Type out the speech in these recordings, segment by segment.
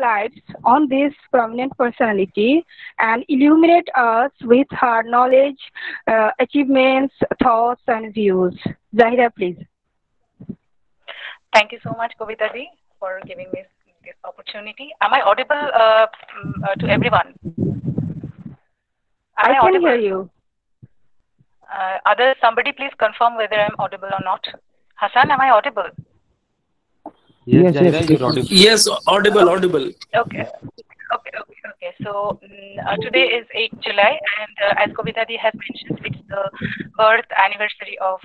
lights on this prominent personality and illuminate us with her knowledge, achievements, thoughts, and views. Zahira, please. Thank you so much, Kavita ji, for giving me this opportunity. Am I audible to everyone? I can hear you. Others, somebody please confirm whether I'm audible or not. Hassan, am I audible? Yes, Zahira, you're audible. Yes, audible. Okay. So today is 8th July, and as Kavita ji has mentioned, it's the birth anniversary of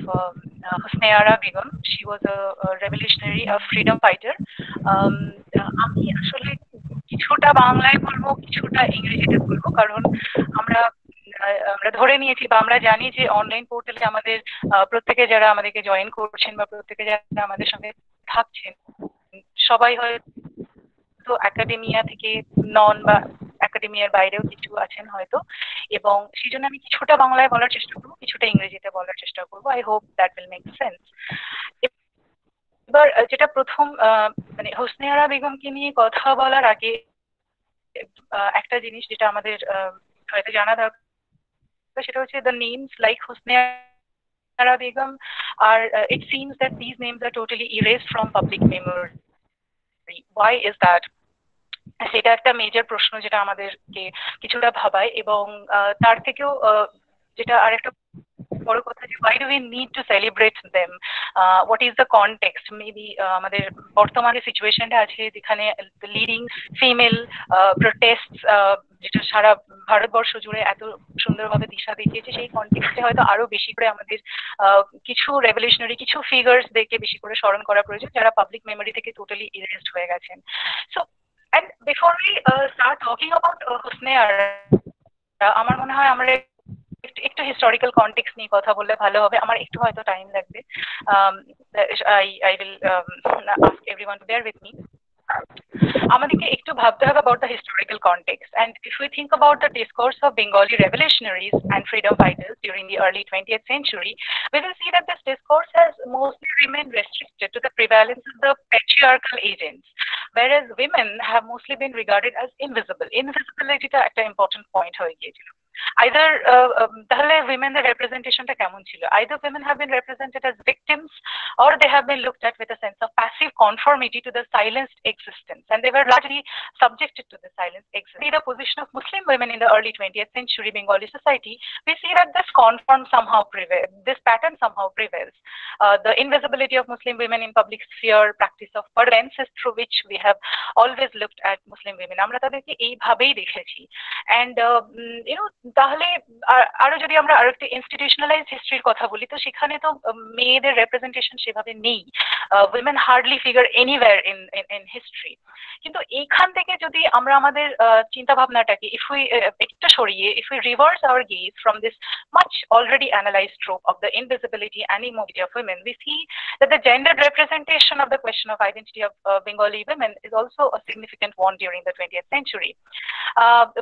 Husne Ara Begum. She was a revolutionary, a freedom fighter. আমি আসলে কিছুটা বাংলায় বলবো, কিছুটা ইংরেজিতে বলবো, কারণ আমরা আমরা ধরে নিয়েছি বা আমরা জানি যে অনলাইন পোর্টালে আমাদের প্রত্যেকে যারা আমাদেরকে জয়েন করছেন বা প্রত্যেকে যারা আমাদের সঙ্গে থাকছেন সবাই হয়তো একাডেমিয়া থেকে নন বা একাডেমিয়ার বাইরেও কিছু আছেন হয়তো, এবং সেই জন্য আমি কিছুটা বাংলায় বলার চেষ্টা করবো, কিছুটা ইংরেজিতে বলার চেষ্টা করবো। I hope that will make sense. এবার যেটা প্রথম মানে হোসনে আরা বেগমকে নিয়ে কথা বলার আগে একটা জিনিস যেটা আমাদের হয়তো জানা দরকার, সেটা হচ্ছে the names like Hosne Ara Begum আর it seems that this names are totally erased from public memory. Why is that? সেটা একটা মেজর প্রশ্ন যেটা আমাদেরকে কিছুটা ভাবায়, এবং তার থেকেও যেটা আরেকটা বড় কথা যে why do we need to celebrate them, what is the context, maybe আমাদের বর্তমানে সিচুয়েশনটা আছে যেখানে লিডিং ফিমেল প্রোটেস্টস যেটা সারা ভারতবর্ষ জুড়ে এত সুন্দরভাবে দিশা দেখিয়েছে, সেই কনটেক্সটে হয়তো আরো বেশি করে আমাদের কিছু রেভলিউশনারি কিছু ফিগার্সদেরকে বেশি করে স্মরণ করা প্রয়োজন যারা পাবলিক মেমোরি থেকে টোটালি ইরেজড হয়ে গেছেন। So and before we start talking about Hosne Ara, আমার মনে হয় আমরা একটু হিস্টোরিক্যাল কনটেক্সট নিয়ে কথা বললে ভালো হবে। আমার একটু হয়তো টাইম লাগবে। I will ask everyone to bear with me. আমাদেরকে একটু ভাবতে হবে about the historical context, and if we think about the discourse of Bengali revolutionaries and freedom fighters during the early 20th century, we will see that this discourse has mostly remained restricted to the prevalence of the patriarchal agents, whereas women have mostly been regarded as invisible. Invisibility টা একটা important point হয়ে গিয়েছিল। Either তাহলে women's representationটা কেমন ছিল? Either women have been represented as victims or they have been looked at with a sense of passive conformity to the silenced existence, and they were largely subjected to the silenced existence. See the position of Muslim women in the early 20th century Bengali society, we see that this conform somehow prevails, this pattern somehow prevails. The invisibility of Muslim women in public sphere, practice of permanences through which we have always looked at Muslim women, আমরা তাদেরকে এইভাবেই দেখেছি। And তাহলে আরো যদি আমরা আরো একটা ইনস্টিটিউশনালাইজড হিস্ট্রির কথা বলি, তো সেখানে তো মেয়েদের রেপ্রেজেন্টেশন সেভাবে নেই। women hardly figure anywhere in history. কিন্তু এইখান থেকে যদি আমরা আমাদের চিন্তা ভাবনাটাকে একটু সরিয়ে if we reverse our gaze from this much already analyzed trope of the invisibility and immobility of women, we see that the gendered representation of the question of identity of Bengali women is also a significant one during the 20th century.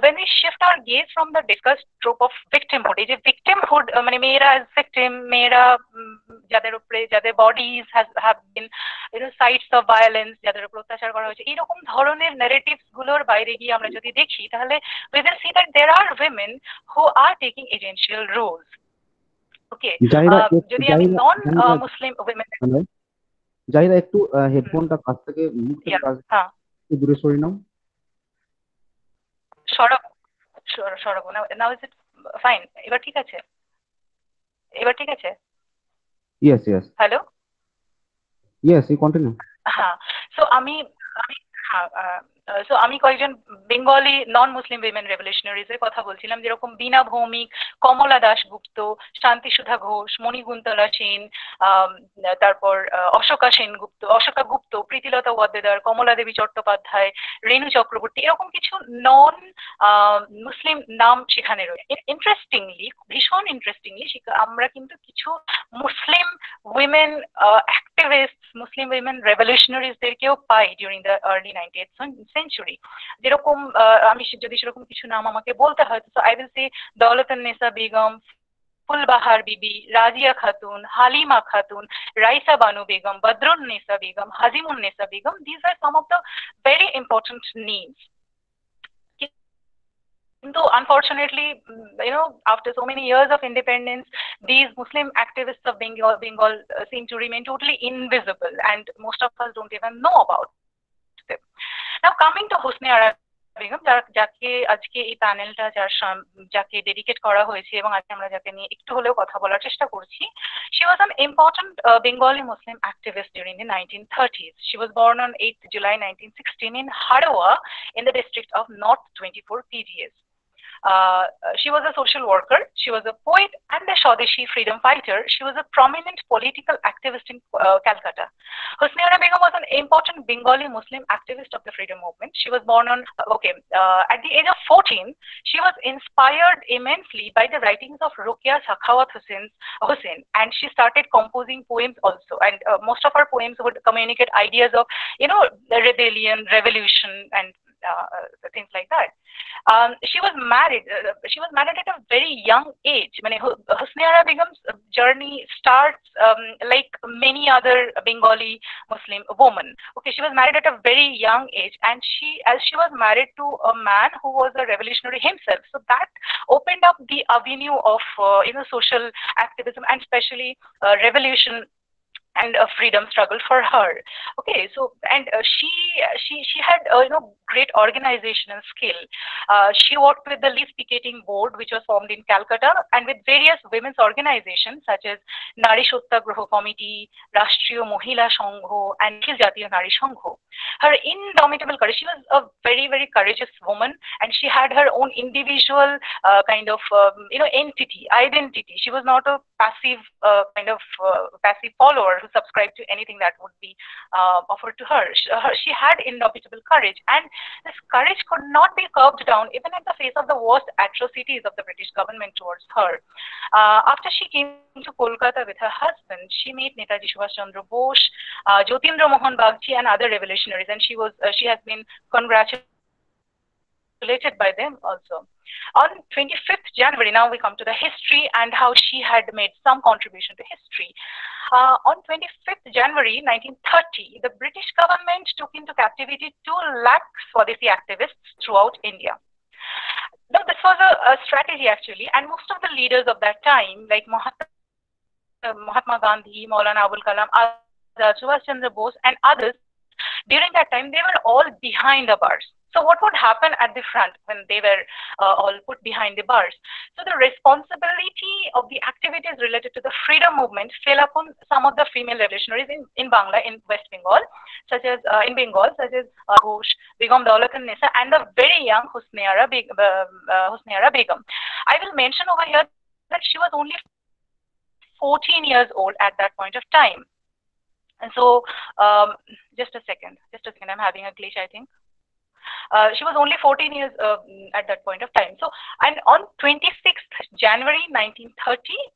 When we shift our gaze from the discussed trope of victimhood, এই যে victimhood মানে মেয়েরা as victim, মেয়েরা যাদের উপরে যাদের bodies have been sites of violence, যাদের উপর অত্যাচার করা হয়েছে, এইরকম ধরনের narratives গুলোর বাইরে গিয়ে আমরা যদি দেখি তাহলে we will see that there are women who are taking agential roles. Okay, যদি আমি নন মুসলিম women, জাহিরা একটু হেডফোনটা কাছ থেকে মুখ থেকে একটু দূরে সরিয়ে নাও। সরব নাও। Is it fine? এবার ঠিক আছে? Yes hello, yes, you continue. হ্যাঁ, সো আমি কয়েকজন Bengali non Muslim women revolutionaries এর কথা বলছিলাম, যেরকম বীণা ভৌমিক, কমলা দাশগুপ্ত, শান্তিসুধা ঘোষ, মণিকুন্তলা সেন, তারপর অশোকা গুপ্ত, প্রীতিলতা ওয়াদ্দেদার, কমলা দেবী চট্টোপাধ্যায়, রেণু চক্রবর্তী, এরকম কিছু নন মুসলিম নাম সেখানে রয়েছে। ইন্টারেস্টিংলি, ভীষণ ইন্টারেস্টিংলি আমরা কিন্তু কিছু Muslim women activist, Muslim women রেভলিউশনারিজদেরকেও পাই during the early 90th century. যেরকম আমি যদি সেরকম কিছু নাম আমাকে বলতে হয়, তো I will say Daulatunnesa Begum, Fulbahar Bibi, Razia Khatun, Halima Khatun, Raisa Banu Begum, Badrun Nisa Begum, Hazimun Nisa Begum. These are some of the very important names. So unfortunately, after so many years of independence, these Muslim activists of Bengal seem to remain totally invisible, and most of us don't even know about them. Now, coming to Hosni Ara Begum, যাকে আজকে এই প্যানেলটা যাকে dedicate করা হয়েছে এবং আজকে আমরা যাকে নিয়ে একটু হলেও কথা বলার চেষ্টা করছি, she was an important Bengali Muslim activist during the 1930s. She was born on 8th July 1916 in Harawa in the district of North 24 PDS. She was a social worker, she was a poet and a Swadeshi freedom fighter. She was a prominent political activist in Calcutta. Hosni Ara Begum was an important Bengali Muslim activist of the freedom movement. She was born on, at the age of 14, she was inspired immensely by the writings of Ruqya Sakhawat Hussain, and she started composing poems also. And most of her poems would communicate ideas of, the rebellion, revolution, and things like that. She was married. She was married at a very young age. Hosni Ara Begum's journey starts like many other Bengali Muslim women. Okay, she was married at a very young age, and as she was married to a man who was a revolutionary himself, so that opened up the avenue of social activism and especially revolution and a freedom struggle for her. Okay, so and she had great organizational skill. She worked with the Least Picketing Board, which was formed in Calcutta, and with various women's organizations such as Nari Satyagraha Committee, Rashtriya Mohila Sangho, and Akhil Jatiya Nari Sangho. Her indomitable courage. She was a very, very courageous woman, and she had her own individual kind of identity. She was not a passive passive follower who subscribed to anything that would be offered to her. She had indomitable courage, and this courage could not be curbed down even at the face of the worst atrocities of the British government towards her. After she came to Kolkata with her husband, she met Netaji Subhash Chandra Bose, Jyotindra Mohan Bagchi, and other revolutionaries, and she has been congratulated by them also. On 25th January, now we come to the history and how she had made some contribution to history. On 25th January 1930, the British government took into captivity 2 lakh Swadeshi activists throughout India. Now, this was a strategy actually, and most of the leaders of that time, like Mahatma Gandhi, Maulana Abul Kalam, Azad, Subhash Chandra Bose, and others, during that time, they were all behind the bars. So what would happen at the front when they were all put behind the bars? So the responsibility of the activities related to the freedom movement fell upon some of the female revolutionaries in Bangla, in West Bengal, such as Ghosh, Begum Daulatul-Nisa, and the very young Hosni Ara Begum. I will mention over here that she was only 14 years old at that point of time. And so, just a second, I'm having a glitch, I think. She was only 14 years at that point of time. So, and on 26th January 1930,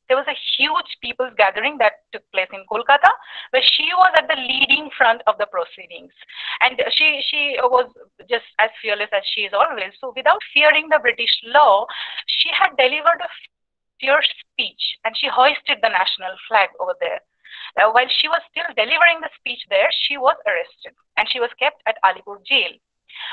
there was a huge people's gathering that took place in Kolkata, where she was at the leading front of the proceedings. And she was just as fearless as she is always. So, without fearing the British law, she had delivered a fierce speech, and she hoisted the national flag over there. While she was still delivering the speech there, she was arrested, and she was kept at Alipur jail.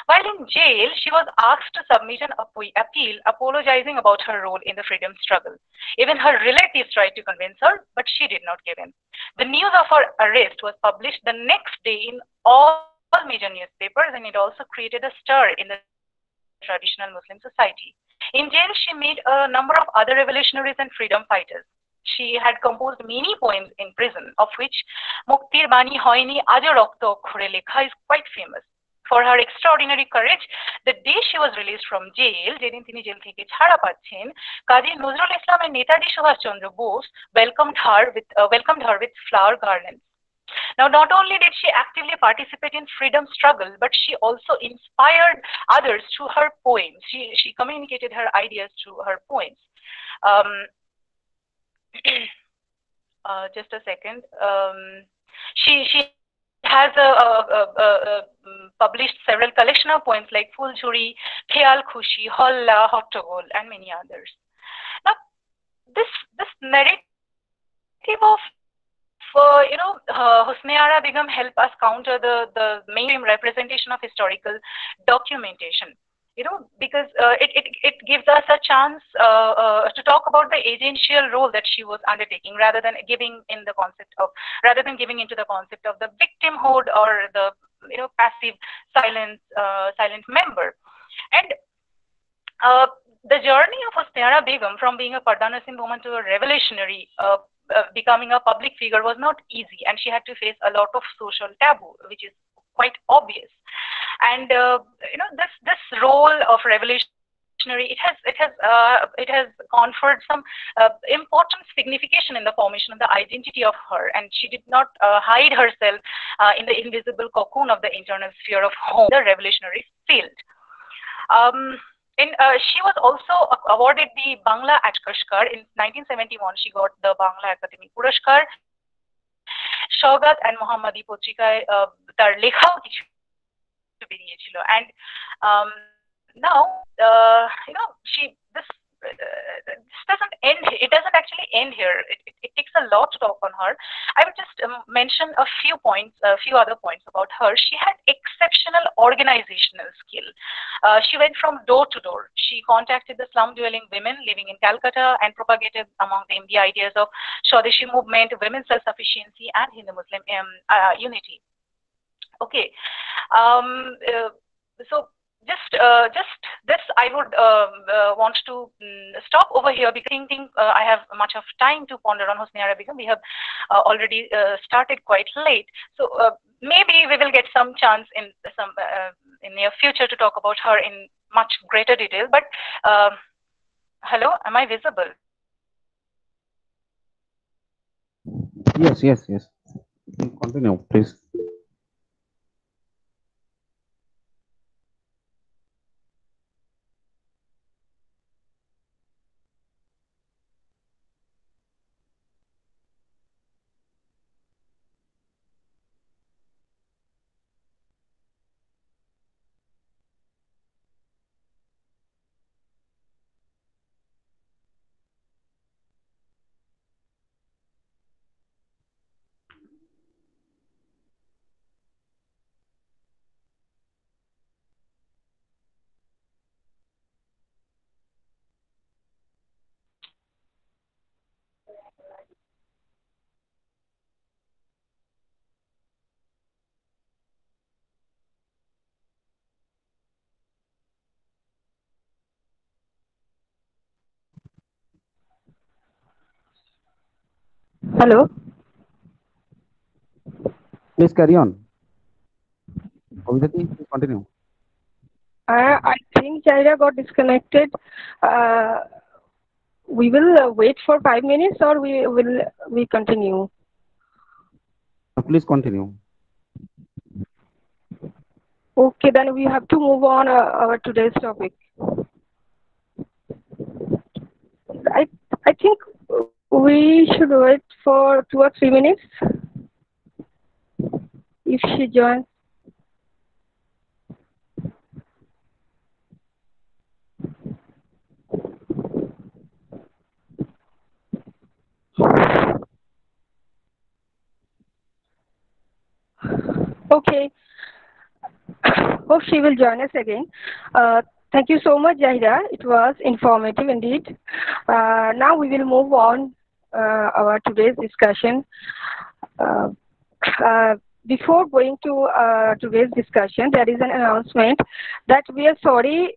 While in jail, she was asked to submit an appeal apologizing about her role in the freedom struggle. Even her relatives tried to convince her, but she did not give in. The news of her arrest was published the next day in all major newspapers, and it also created a stir in the traditional Muslim society. In jail, she met a number of other revolutionaries and freedom fighters. She had composed many poems in prison, of which Muktir Bani Hoyni Ajo Rokto Okkhore Lekha is quite famous. For her extraordinary courage, the day she was released from jail, যেদিন তিনি jail থেকে ছাড়া পাচ্ছেন, Kazi Nazrul Islam and Netaji Subhash Chandra Bose welcomed her with flower garlands. Now, not only did she actively participate in freedom struggle, but she also inspired others through her poems. She communicated her ideas through her poems. Just a second. She has published several collection of poems like Fulchuri, Khayal Khushi, Holla, Hottogol, and many others. Now, this narrative of Hosne Ara Begum help us counter the mainstream representation of historical documentation. Because it gives us a chance to talk about the agential role that she was undertaking, rather than giving into the concept of the victimhood or the passive silent member. And the journey of Hosne Ara Begum from being a Parda Nasin woman to a revolutionary, becoming a public figure, was not easy, and she had to face a lot of social taboo, which is quite obvious. And this role of revolutionary, it has conferred some important signification in the formation of the identity of her, and she did not hide herself in the invisible cocoon of the internal sphere of home, the revolutionary field. She was also awarded the Bangla Atkarshkar in 1971. She got the Bangla Academy Puraskar. Shogat and Mohammadi Potrikaয় তার লেখাও কিছু বেরিয়েছিল, and now this doesn't end. It doesn't actually end here. It takes a lot to talk on her. I would just mention a few other points about her. She had exceptional organizational skill. She went from door to door. She contacted the slum-dwelling women living in Calcutta and propagated among them the ideas of Swadeshi movement, women's self-sufficiency, and Hindu-Muslim unity. Okay, so just this, I would want to stop over here, because I think I have much of time to ponder on Hosne Ara Begum. We have already started quite late, so maybe we will get some chance in near future to talk about her in much greater detail. But hello, am I visible? Yes. Continue, please. Hello. Please carry on. Please continue. I think Jahira got disconnected. We will wait for 5 minutes, or we continue? Please continue. Okay, then we have to move on our today's topic. I think we should wait for 2 or 3 minutes if she joins. Okay. Hope she will join us again. Thank you so much, Jahira. It was informative indeed. Now we will move on our today's discussion. Before going to today's discussion, there is an announcement that we are sorry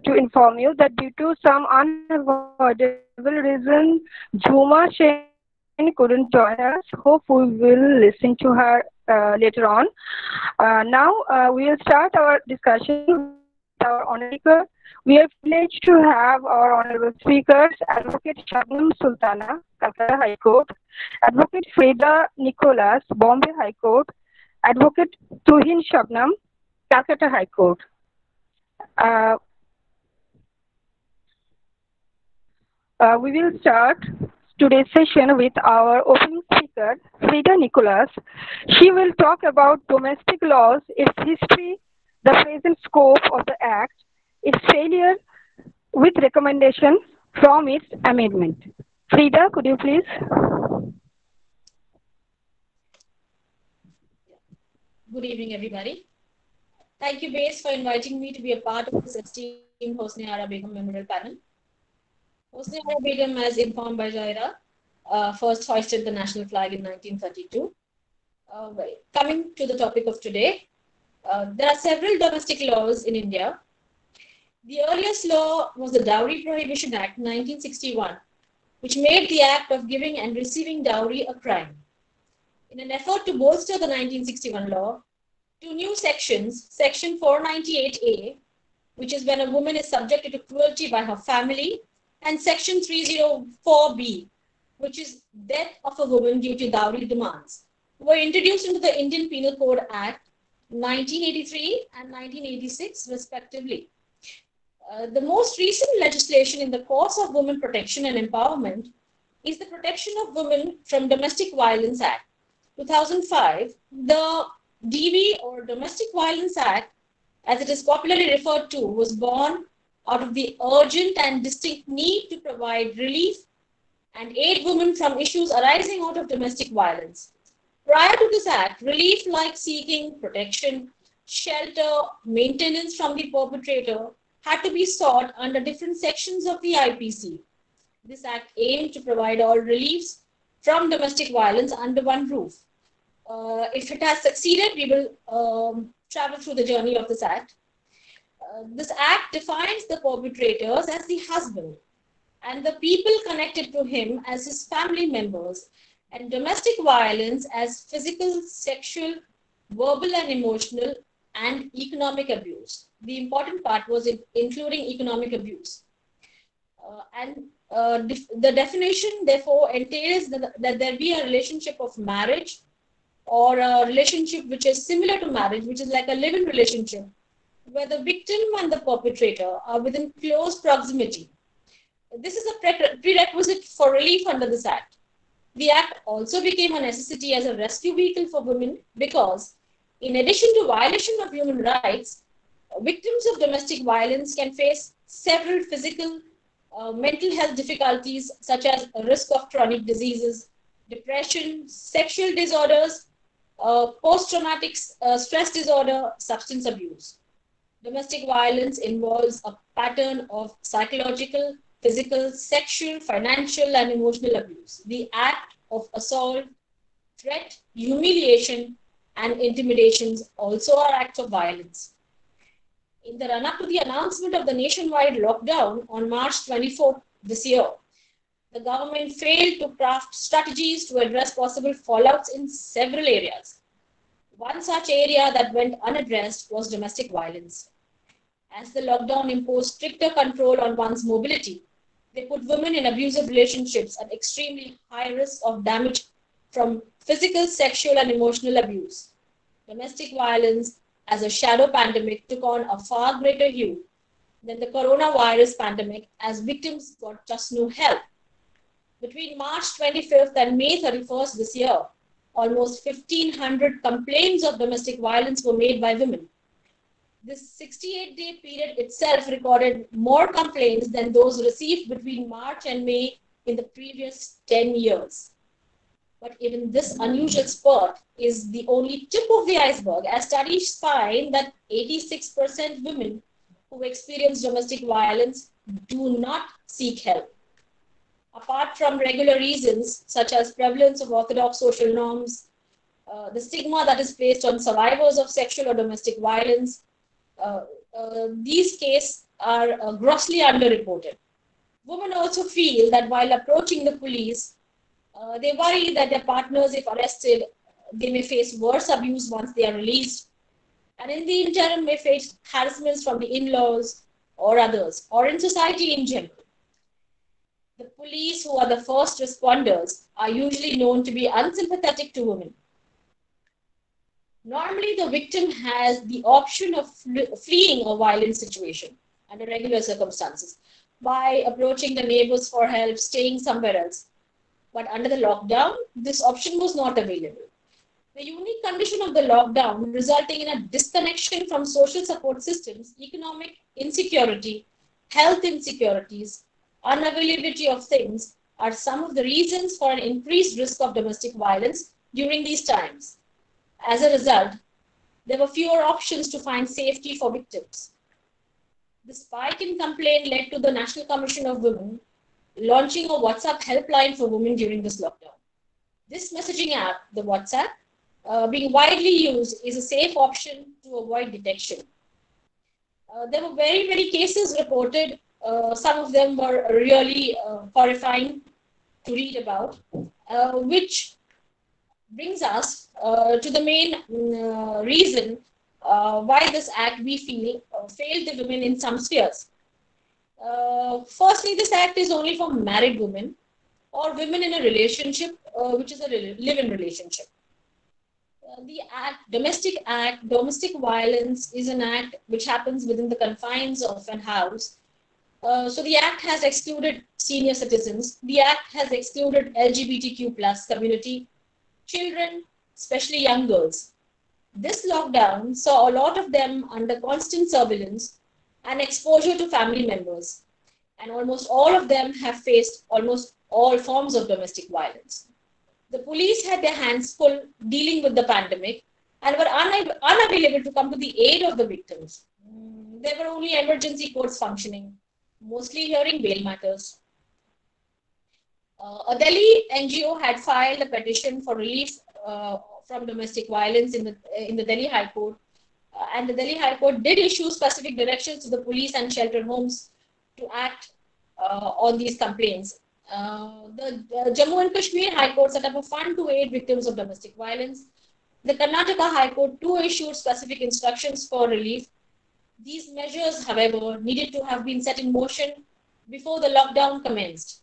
to inform you that due to some unavoidable reason, Jhuma Sen couldn't join us. Hope we will listen to her later on. Now we will start our discussion with our honorable. We are privileged to have our honorable speakers, Advocate Shabnam Sultana, Calcutta High Court, Advocate Freda Nicholas, Bombay High Court, Advocate Tuhin Shabnam, Calcutta High Court. We will start today's session with our opening speaker, Freda Nicholas. She will talk about domestic laws, its history, the present scope of the Act, its failure with recommendations from its amendment. Frida, could you please? Good evening, everybody. Thank you, Base, for inviting me to be a part of this esteemed Hosni Ara Begum Memorial Panel. Hosni Ara Begum, as informed by Jaira, first hoisted the national flag in 1932. Coming to the topic of today, there are several domestic laws in India. The earliest law was the Dowry Prohibition Act 1961, which made the act of giving and receiving dowry a crime. In an effort to bolster the 1961 law, two new sections, Section 498A, which is when a woman is subjected to cruelty by her family, and Section 304B, which is death of a woman due to dowry demands, were introduced into the Indian Penal Code Act 1983 and 1986, respectively. The most recent legislation in the course of women protection and empowerment is the Protection of Women from Domestic Violence Act 2005. The DV, or Domestic Violence Act, as it is popularly referred to, was born out of the urgent and distinct need to provide relief and aid women from issues arising out of domestic violence. Prior to this act, relief like seeking protection, shelter, maintenance from the perpetrator had to be sought under different sections of the IPC. This act aimed to provide all reliefs from domestic violence under one roof. If it has succeeded, we will travel through the journey of this act. This act defines the perpetrators as the husband and the people connected to him as his family members, and domestic violence as physical, sexual, verbal and emotional, and economic abuse. The important part was including economic abuse. The definition, therefore, entails that there be a relationship of marriage or a relationship which is similar to marriage, which is like a live-in relationship, where the victim and the perpetrator are within close proximity. This is a prerequisite for relief under this act. The act also became a necessity as a rescue vehicle for women because, in addition to violation of human rights, victims of domestic violence can face several physical, mental health difficulties such as a risk of chronic diseases, depression, sexual disorders, post-traumatic stress disorder, substance abuse. Domestic violence involves a pattern of psychological, physical, sexual, financial, and emotional abuse. The act of assault, threat, humiliation, and intimidations also are acts of violence. In the run-up to the announcement of the nationwide lockdown on March 24th this year, the government failed to craft strategies to address possible fallouts in several areas. One such area that went unaddressed was domestic violence. As the lockdown imposed stricter control on one's mobility, they put women in abusive relationships at extremely high risk of damage from physical, sexual, and emotional abuse. Domestic violence as a shadow pandemic took on a far greater hue than the coronavirus pandemic, as victims got just no help. Between March 25th and May 31st this year, almost 1,500 complaints of domestic violence were made by women. This 68-day period itself recorded more complaints than those received between March and May in the previous 10 years. But even this unusual spurt is the only tip of the iceberg, as studies find that 86% women who experience domestic violence do not seek help. Apart from regular reasons such as prevalence of orthodox social norms, the stigma that is placed on survivors of sexual or domestic violence, these cases are grossly underreported. Women also feel that while approaching the police, they worry that their partners, if arrested, they may face worse abuse once they are released, and in the interim may face harassments from the in-laws or others, or in society in general. The police, who are the first responders, are usually known to be unsympathetic to women. Normally, the victim has the option of fleeing a violent situation under regular circumstances by approaching the neighbors for help, staying somewhere else. But under the lockdown, this option was not available. The unique condition of the lockdown resulting in a disconnection from social support systems, economic insecurity, health insecurities, unavailability of things are some of the reasons for an increased risk of domestic violence during these times. As a result, there were fewer options to find safety for victims. The spike in complaint led to the National Commission of Women launching a WhatsApp helpline for women during this lockdown. This messaging app, the WhatsApp, being widely used, is a safe option to avoid detection. There were very many cases reported. Some of them were really horrifying to read about, which brings us to the main reason why this act, we feel, failed the women in some spheres. Firstly, this act is only for married women or women in a relationship which is a live-in relationship. The act, domestic violence is an act which happens within the confines of an house. So the act has excluded senior citizens. The act has excluded LGBTQ plus community, children, especially young girls. This lockdown saw a lot of them under constant surveillance and exposure to family members. And almost all of them have faced almost all forms of domestic violence. The police had their hands full dealing with the pandemic and were unavailable to come to the aid of the victims. There were only emergency courts functioning, mostly hearing bail matters. A Delhi NGO had filed a petition for relief from domestic violence in the Delhi High Court, and the Delhi High Court did issue specific directions to the police and shelter homes to act on these complaints. The Jammu and Kashmir High Court set up a fund to aid victims of domestic violence. The Karnataka High Court too issued specific instructions for relief. These measures, however, needed to have been set in motion before the lockdown commenced.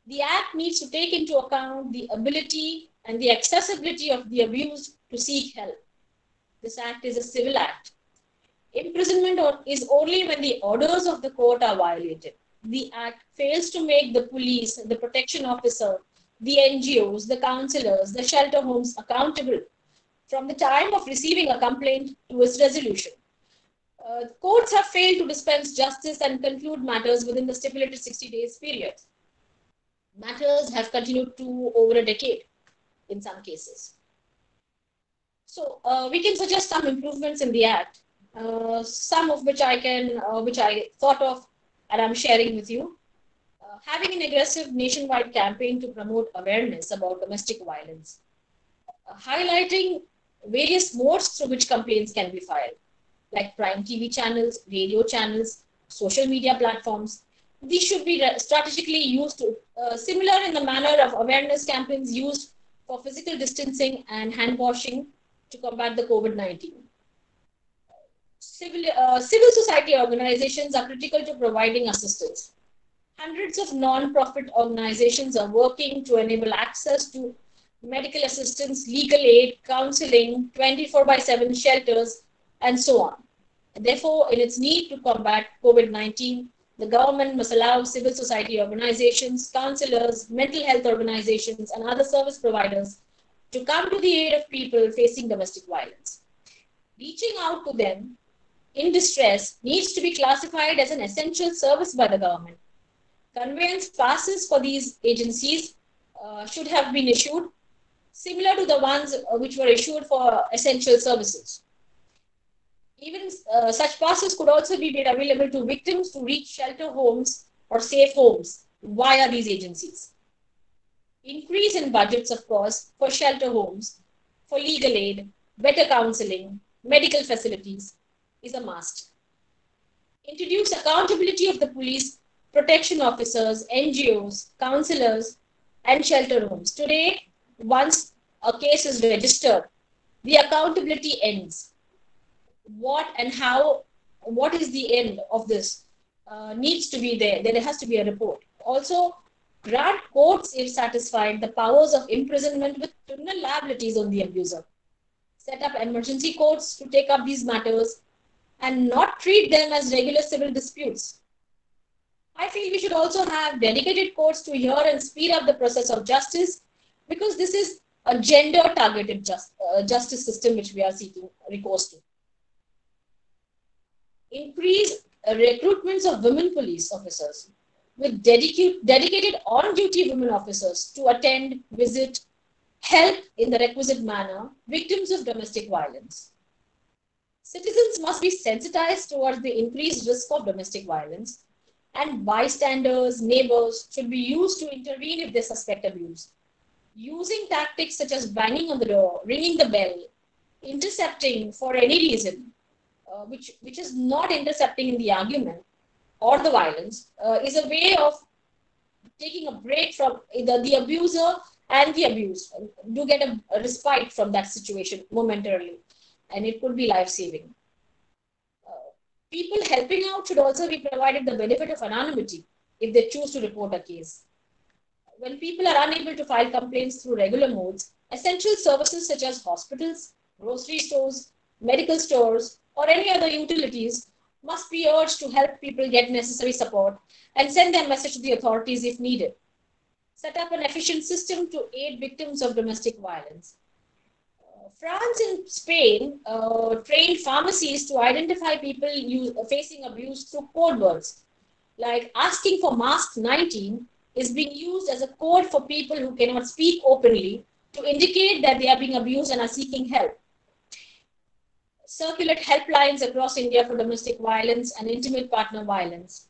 The Act needs to take into account the ability and the accessibility of the abused to seek help. This Act is a civil act. Imprisonment is only when the orders of the court are violated. The Act fails to make the police, the protection officer, the NGOs, the counsellors, the shelter homes accountable from the time of receiving a complaint to its resolution. Courts have failed to dispense justice and conclude matters within the stipulated 60 days period. Matters have continued to over a decade in some cases. So we can suggest some improvements in the Act, some of which I thought of and I'm sharing with you. Having an aggressive nationwide campaign to promote awareness about domestic violence, highlighting various modes through which complaints can be filed, like prime TV channels, radio channels, social media platforms. These should be strategically used to, similar in the manner of awareness campaigns used for physical distancing and hand washing to combat the COVID-19. Civil society organizations are critical to providing assistance. Hundreds of non-profit organizations are working to enable access to medical assistance, legal aid, counseling, 24/7 shelters, and so on. Therefore, in its need to combat COVID-19, the government must allow civil society organizations, counselors, mental health organizations, and other service providers to come to the aid of people facing domestic violence. Reaching out to them in distress needs to be classified as an essential service by the government. Conveyance passes for these agencies should have been issued, similar to the ones which were issued for essential services. Even such passes could also be made available to victims to reach shelter homes or safe homes via these agencies. Increase in budgets, of course, for shelter homes, for legal aid, better counseling, medical facilities is a must. Introduce accountability of the police, protection officers, NGOs, counselors, and shelter homes. Today, once a case is registered, the accountability ends. What and how, what is the end of this needs to be there. There has to be a report. Also, grant courts, if satisfied, the powers of imprisonment with criminal liabilities on the abuser. Set up emergency courts to take up these matters and not treat them as regular civil disputes. I feel we should also have dedicated courts to hear and speed up the process of justice, because this is a gender-targeted justice system which we are seeking recourse to. Increase recruitments of women police officers. with dedicated on-duty women officers to attend, visit, help in the requisite manner victims of domestic violence. Citizens must be sensitized towards the increased risk of domestic violence, and bystanders, neighbors should be used to intervene if they suspect abuse. Using tactics such as banging on the door, ringing the bell, intercepting for any reason, which is not intercepting in the argument or the violence, is a way of taking a break from the abuser and the abused. Do get a respite from that situation momentarily, and it could be life-saving. People helping out should also be provided the benefit of anonymity if they choose to report a case. When people are unable to file complaints through regular modes, essential services such as hospitals, grocery stores, medical stores, or any other utilities must be urged to help people get necessary support and send their message to the authorities if needed. Set up an efficient system to aid victims of domestic violence. France and Spain trained pharmacies to identify people facing abuse through code words, like asking for mask 19 is being used as a code for people who cannot speak openly to indicate that they are being abused and are seeking help. Circulate helplines across India for domestic violence and intimate partner violence.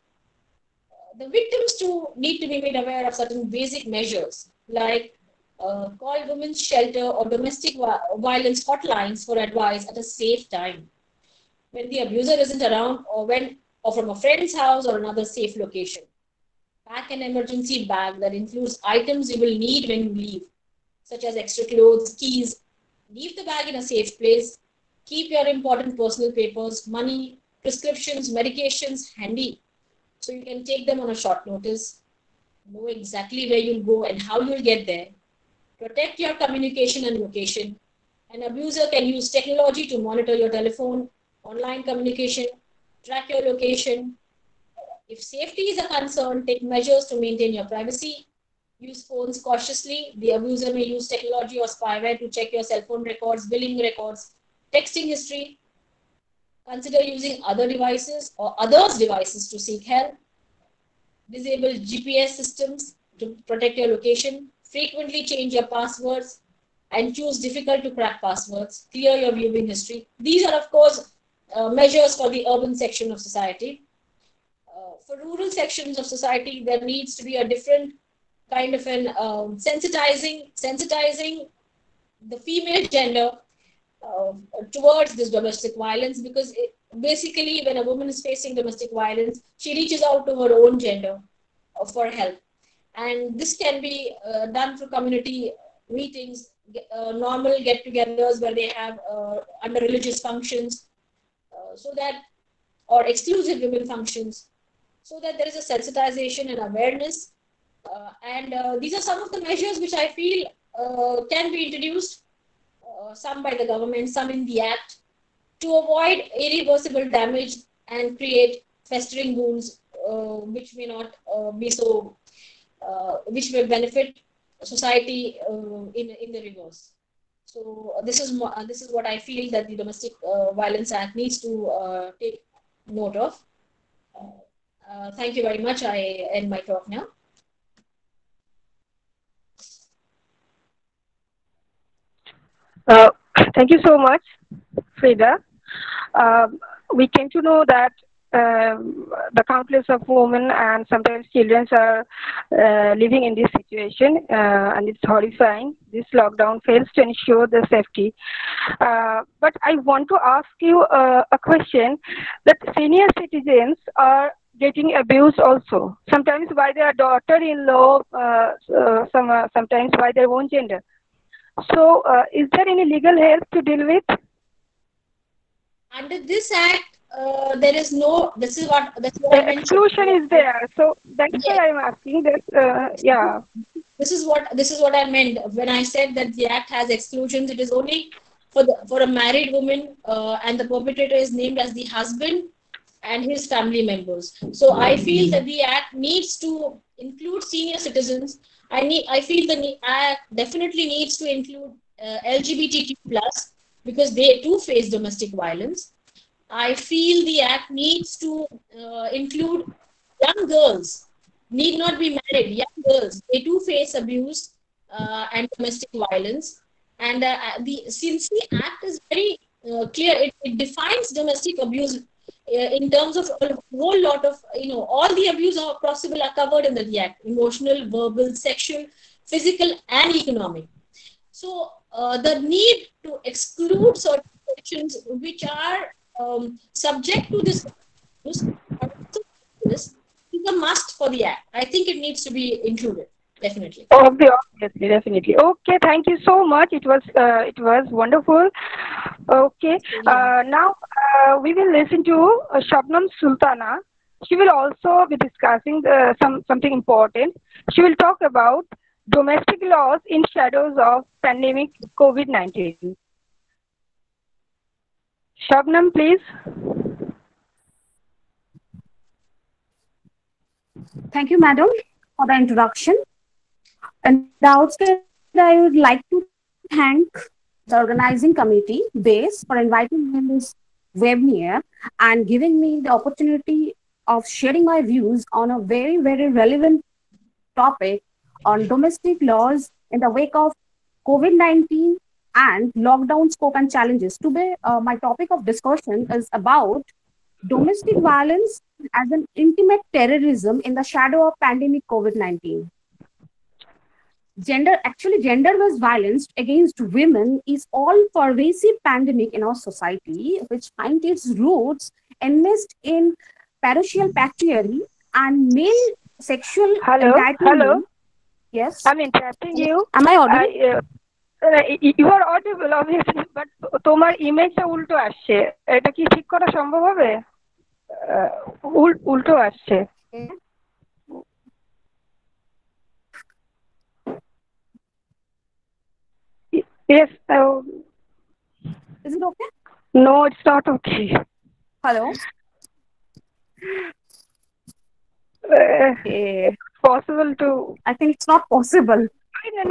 The victims too need to be made aware of certain basic measures, like call women's shelter or domestic violence hotlines for advice at a safe time, when the abuser isn't around, or from a friend's house or another safe location. Pack an emergency bag that includes items you will need when you leave, such as extra clothes, keys. Leave the bag in a safe place. Keep your important personal papers, money, prescriptions, medications handy, so you can take them on a short notice. Know exactly where you'll go and how you'll get there. Protect your communication and location. An abuser can use technology to monitor your telephone, online communication, track your location. If safety is a concern, take measures to maintain your privacy. Use phones cautiously. The abuser may use technology or spyware to check your cell phone records, billing records, texting history. Consider using other devices or others' devices to seek help. Disable GPS systems to protect your location. Frequently change your passwords and choose difficult to crack passwords. Clear your viewing history. These are, of course, measures for the urban section of society. For rural sections of society, there needs to be a different kind of an sensitizing the female gender towards this domestic violence, because basically when a woman is facing domestic violence, she reaches out to her own gender for help. And this can be done through community meetings, normal get-togethers where they have under religious functions, or exclusive women functions, so that there is a sensitization and awareness. These are some of the measures which I feel can be introduced, some by the government, some in the Act, to avoid irreversible damage and create festering wounds which may not be so, which may benefit society in the reverse. So this is what I feel that the Domestic Violence Act needs to take note of. Thank you very much. I end my talk now. Thank you so much, Frida. We came to know that the countless of women and sometimes children are living in this situation, and it's horrifying. This lockdown fails to ensure their safety. But I want to ask you a question, that senior citizens are getting abused also, sometimes by their daughter-in-law, sometimes by their own gender. So is there any legal help to deal with? Under this act, there is no, this is what the exclusion is there. So that's why I'm asking that, yeah. This is what I meant when I said that the act has exclusions. It is only for a married woman, and the perpetrator is named as the husband and his family members. So I feel that the act needs to include senior citizens. I feel the act definitely needs to include LGBTQ+, because they too face domestic violence. I feel the act needs to include young girls, need not be married, young girls, they do face abuse and domestic violence. And since the Act is very clear, it defines domestic abuse in terms of a whole lot of, all the abuse are possible are covered in the Act: emotional, verbal, sexual, physical, and economic. So the need to exclude certain sections which are subject to this is a must for the Act. I think it needs to be included. Definitely. Obviously, definitely. Okay, thank you so much. It was wonderful. Okay, now we will listen to Shabnam Sultana. She will also be discussing something important. She will talk about domestic laws in shadows of pandemic COVID-19. Shabnam, please. Thank you, madam, for the introduction. And the outset, I would like to thank the organizing committee, BASE, for inviting me in this webinar and giving me the opportunity of sharing my views on a very, very relevant topic on domestic laws in the wake of COVID-19 and lockdown scope and challenges. Today, my topic of discussion is about domestic violence as an intimate terrorism in the shadow of pandemic COVID-19. Gender-based violence against women is all-pervasive pandemic in our society, which finds its roots enmeshed in patriarchal patriarchy and male sexual entitlement. Hello. Yes. I'm interrupting you. Am I audible? You are audible, obviously, but তোমার ইমেজটা উল্টো আসছে। এটা কি ঠিক করা সম্ভব হবে? উল্টো আসছে। Yes. Is it okay? No, it's not okay. Hello. It's possible to. I think it's not possible.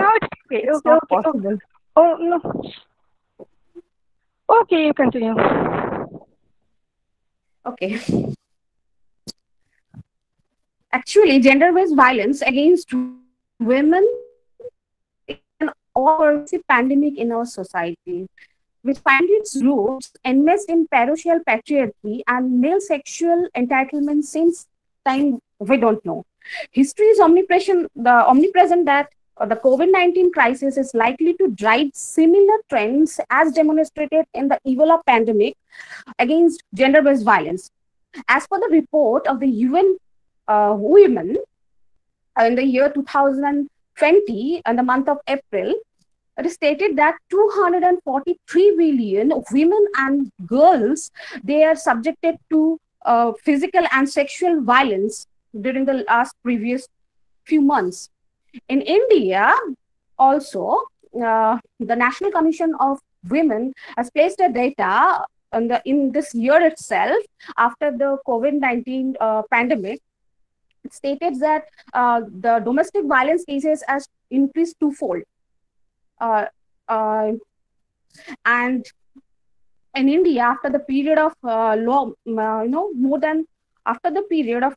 Now it's okay. It's not possible. Oh no. Okay, you continue. Okay. Actually, gender-based violence against women is an all-pervasive pandemic in our society, which finds its roots enmeshed in patriarchal patriarchy and male sexual entitlement since time we don't know. History is omnipresent that the COVID-19 crisis is likely to drive similar trends as demonstrated in the Ebola pandemic against gender-based violence. As per the report of the UN Women in the year 2020, in the month of April, it is stated that 243 million women and girls, they are subjected to physical and sexual violence during the previous few months. In India, also, the National Commission of Women has placed a data in this year itself, after the COVID-19 pandemic. It stated that the domestic violence cases has increased twofold. And in India, after the period of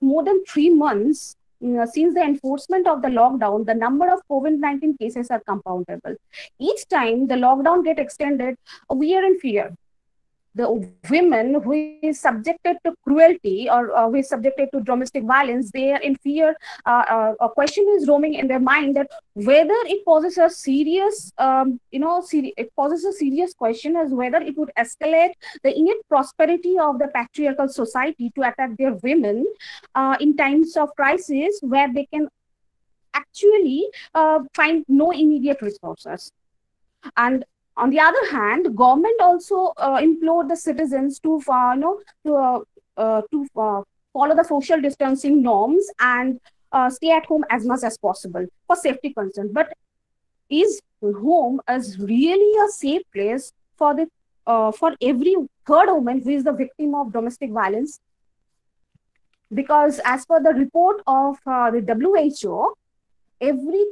more than 3 months, since the enforcement of the lockdown, the number of COVID-19 cases are compoundable. Each time the lockdown get extended, we are in fear. The women who is subjected to cruelty or who is subjected to domestic violence, they are in fear. A question is roaming in their mind that whether it poses a serious, it poses a serious question as whether it would escalate the innate prosperity of the patriarchal society to attack their women in times of crisis where they can actually find no immediate resources. And on the other hand, government also implored the citizens to follow the social distancing norms and stay at home as much as possible for safety concerns. But is home as really a safe place for every third woman who is the victim of domestic violence? Because as per the report of the WHO, every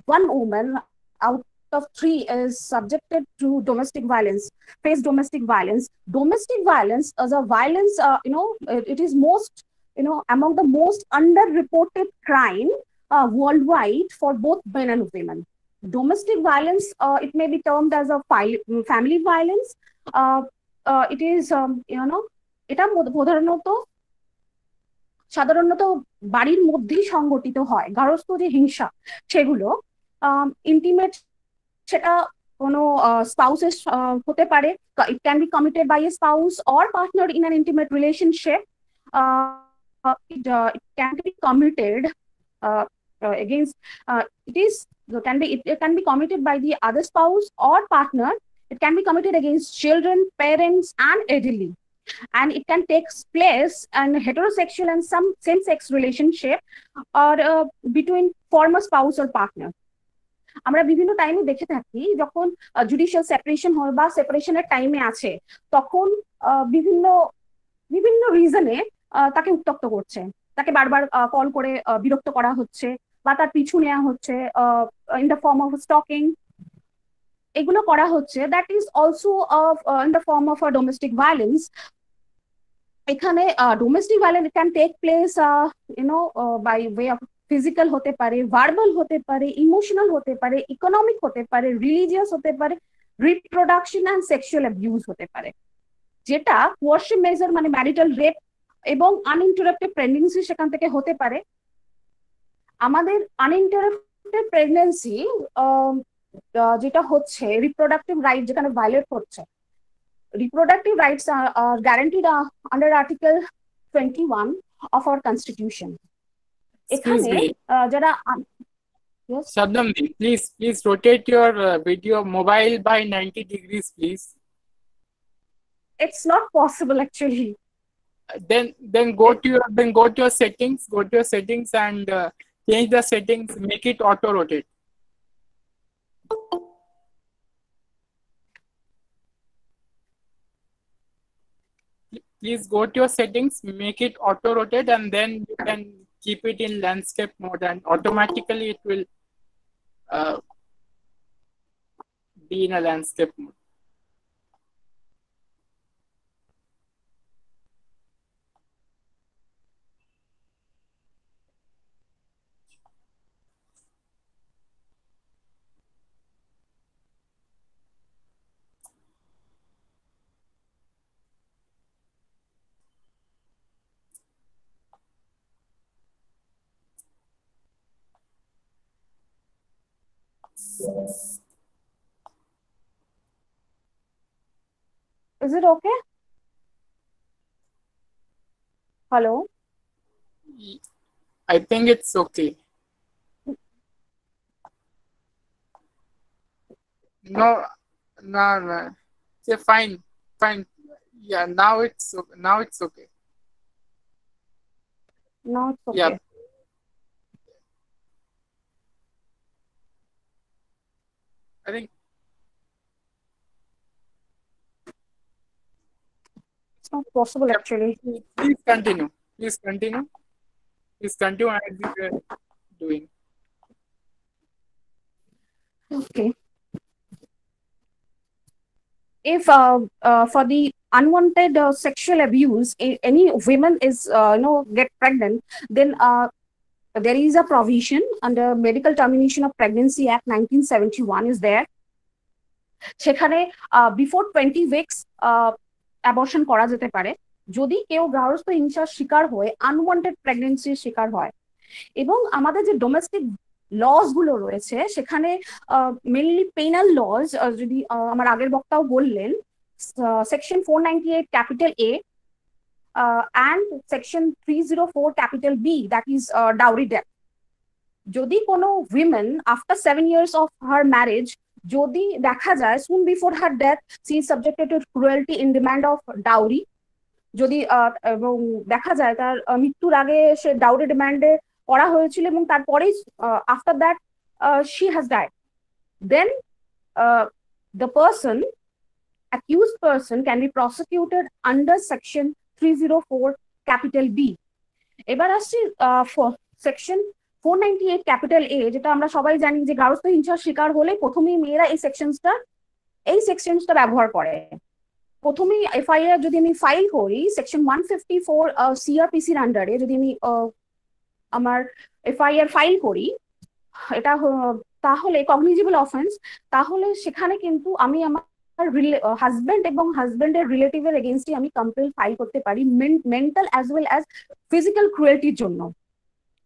one woman out of 3 is subjected to domestic violence, face domestic violence. Domestic violence as a violence, it is most among the most underreported crime worldwide for both men and women. Domestic violence, it may be termed as a family violence. It is, এটা সাধারণত বাড়ির মধ্যেই সংগঠিত হয়। গার্হস্থ্য যে হিংসা সেগুলো ইন্টিমেট, সেটা কোনো স্পাউসের হতে পারে, it can be committed by a spouse or partner in an intimate relationship. It can be committed against it can be committed by the other spouse or partner. It can be committed against children, parents, and elderly, and it can take place in heterosexual and some same-sex relationship or between former spouse or partner. আমরা বিভিন্ন টাইমে দেখে থাকি যখন judicial separation হয় বা সেপারেশনের টাইমে আছে, তখন বিভিন্ন বিভিন্ন রিজনে তাকে উত্তক্ত করছে, তাকে বারবার কল করে বিরক্ত করা হচ্ছে বা তার পিছু নেওয়া হচ্ছে in the form of stalking, এগুলো করা হচ্ছে। That is also in the form of domestic violence. এখানে domestic violence can take place by way of physical হতে পারে, ভার্বাল হতে পারে, ইমোশনাল হতে পারে, ইকোনমিক হতে পারে, রিলিজিয়াস হতে পারে, রিপ্রোডাকশন অ্যান্ড সেক্সুয়াল অ্যাবিউজ হতে পারে, যেটা কোয়ার্সিভ মেজার মানে ম্যারিটাল রেপ এবং আনইন্টারাপ্টেড প্রেগন্যান্সি সেখান থেকে হতে পারে। আমাদের আনইন্টারাপ্টেড প্রেগন্যান্সি যেটা হচ্ছে রিপ্রোডাক্টিভ রাইট যেখানে ভায়োলেট হচ্ছে। Reproductive rights are guaranteed under article 21 of our constitution. এখানে যারা Shabnam ji, please rotate your video mobile by 90 degrees, please. It's not possible actually. Then go to your settings. Go to your settings and change the settings. Make it auto rotate. Please go to your settings, make it auto rotate, and then you can keep it in landscape mode, and automatically it will be in a landscape mode. Is it okay? Hello? I think it's okay. No. Say fine. Yeah, now it's okay. Now it's okay. Yeah. I think it's not possible actually. Please continue. As you were doing. Okay. If for the unwanted sexual abuse, any women is get pregnant, then there is a provision under Medical Termination of Pregnancy Act 1971 is there. সেখানে before 20 weeks abortion করা যেতে পারে যদি কেউ গার্হস্থ্য হিংসার শিকার হয়ে আনওয়ান্টেড প্রেগন্যান্সির শিকার হয়। এবং আমাদের যে ডোমেস্টিক লস গুলো রয়েছে সেখানে মেইনলি পেনাল লস, যদি আমার আগের বক্তাও বললেন, section 498 capital A and section 304 capital B, that is dowry debt. যদি কোনো women after 7 years of her marriage যদি দেখা যায় soon before her death she is subjected to cruelty in demand of dowry, যদি এবং দেখা যায় তার মৃত্যুর আগে সে ডাউরি ডিমান্ডে করা হয়েছিল এবং তারপরেই after that she has died, then the accused person can be prosecuted under section 304 capital B. এবার আসছি সেকশন 498 ক্যাপিটাল A, যেটা আমরা সবাই জানি যে গার্হস্থ্য হিংসার শিকার হলে প্রথমেই মেয়েরা এই সেকশনসটা ব্যবহার করে। প্রথমেই এফআইআর যদি আমি ফাইল করি সেকশন 154 সিআরপিসির আন্ডারে যদি আমি আমার এফআইআর ফাইল করি, এটা তাহলে কগনিজেবল অফেন্স, তাহলে সেখানে কিন্তু আমি আমার হাজবেন্ড এবং হাজবেন্ডের রিলেটিভের এগেইনস্টে আমি কমপ্লেইন ফাইল করতে পারি mental as well as physical ক্রুয়েলটির জন্য।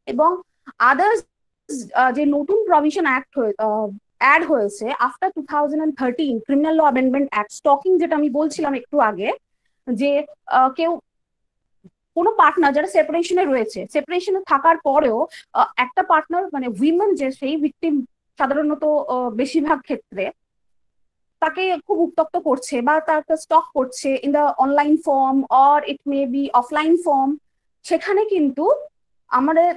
এবং আদার্স যে নতুন প্রভিশন অ্যাক্ট অ্যাড হয়েছে after 2013 criminal law amendment act, stalking যেটা আমি বলছিলাম একটু আগে, যে কেউ কোনো পার্টনার যারা সেপারেশনে রয়েছে, সেপারেশনে থাকার পরেও একটা পার্টনার মানে উইমেন যে সেই ভিকটিম সাধারণত বেশিরভাগ ক্ষেত্রে তাকে খুব উত্তক্ত করছে বা তাকে স্টক করছে in the online form or it may be offline form, সেখানে কিন্তু আমাদের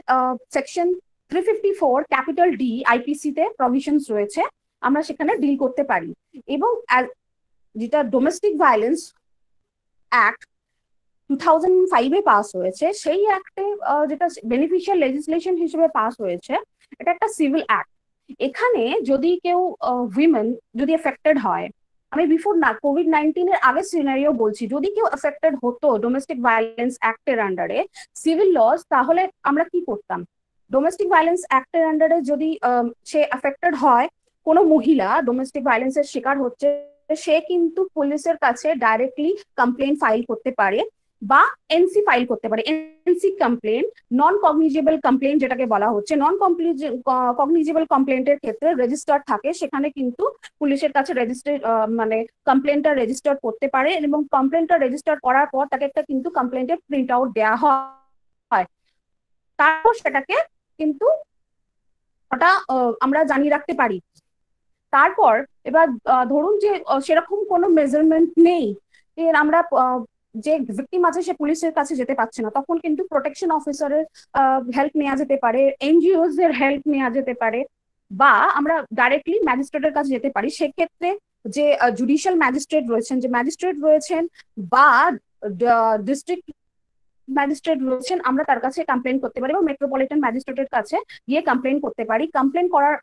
সেকশন 354 ক্যাপিটাল ডি আইপিসি তে প্রভিশনস রয়েছে, আমরা সেখানে ডিল করতে পারি। এবং যেটা ডোমেস্টিক ভায়োলেন্স অ্যাক্ট 2005-এ পাস হয়েছে, সেই অ্যাক্টে যেটা বেনিফিশিয়াল লেজিসলেশন হিসেবে পাস হয়েছে, এটা একটা সিভিল অ্যাক্ট। এখানে যদি কেউ উইমেন যদি এফেক্টেড হয়, আমি বিফোর না কোভিড-19 এর আগে সিনারিও বলছি, যদি কেউ এফেক্টেড হতো ডোমেস্টিক ভায়োলেন্স অ্যাক্টের আন্ডারে সিভিল লস, তাহলে আমরা কি করতাম? ডোমেস্টিক ভায়োলেন্স অ্যাক্টের আন্ডারে যদি সে এফেক্টেড হয়, কোনো মহিলা ডোমেস্টিক ভায়োলেন্সের শিকার হচ্ছে, সে কিন্তু পুলিশের কাছে ডাইরেক্টলি কমপ্লেন ফাইল করতে পারে বা এনসি ফাইল করতে পারে। এনসি কমপ্লেন, নন কগনিজেবল কমপ্লেন যেটাকে বলা হচ্ছে, নন কগনিজেবল কমপ্লেন্টের ক্ষেত্রে রেজিস্টার থাকে, সেখানে কিন্তু পুলিশের কাছে রেজিস্টার মানে কমপ্লেনটা রেজিস্টার করতে পারে এবং কমপ্লেনটা রেজিস্টার করার পর তাকে একটা কিন্তু কমপ্লেন্টের প্রিন্ট আউট দেওয়া হয়, তারপর সেটাকে কিন্তু ওটা আমরা জানিয়ে রাখতে পারি। তারপর এবার ধরুন যে সেরকম কোনো মেজারমেন্ট নেই, আমরা যে ভিকটিম আছে সে পুলিশের কাছে যেতে পারছে না, তখন কিন্তু প্রোটেকশন অফিসারের হেল্প নেওয়া যেতে পারে, এনজিওস এর হেল্প নেওয়া যেতে পারে, বা আমরা ডাইরেক্টলি ম্যাজিস্ট্রেটের কাছে যেতে পারি। সেক্ষেত্রে যে জুডিশিয়াল ম্যাজিস্ট্রেট রয়েছেন, যে ম্যাজিস্ট্রেট রয়েছেন বা ডিস্ট্রিক্ট ম্যাজিস্ট্রেট রয়েছেন, আমরা তার কাছে কমপ্লেন করতে পারি বা মেট্রোপলিটন ম্যাজিস্ট্রেটের কাছে গিয়ে কমপ্লেন করতে পারি। কমপ্লেন করার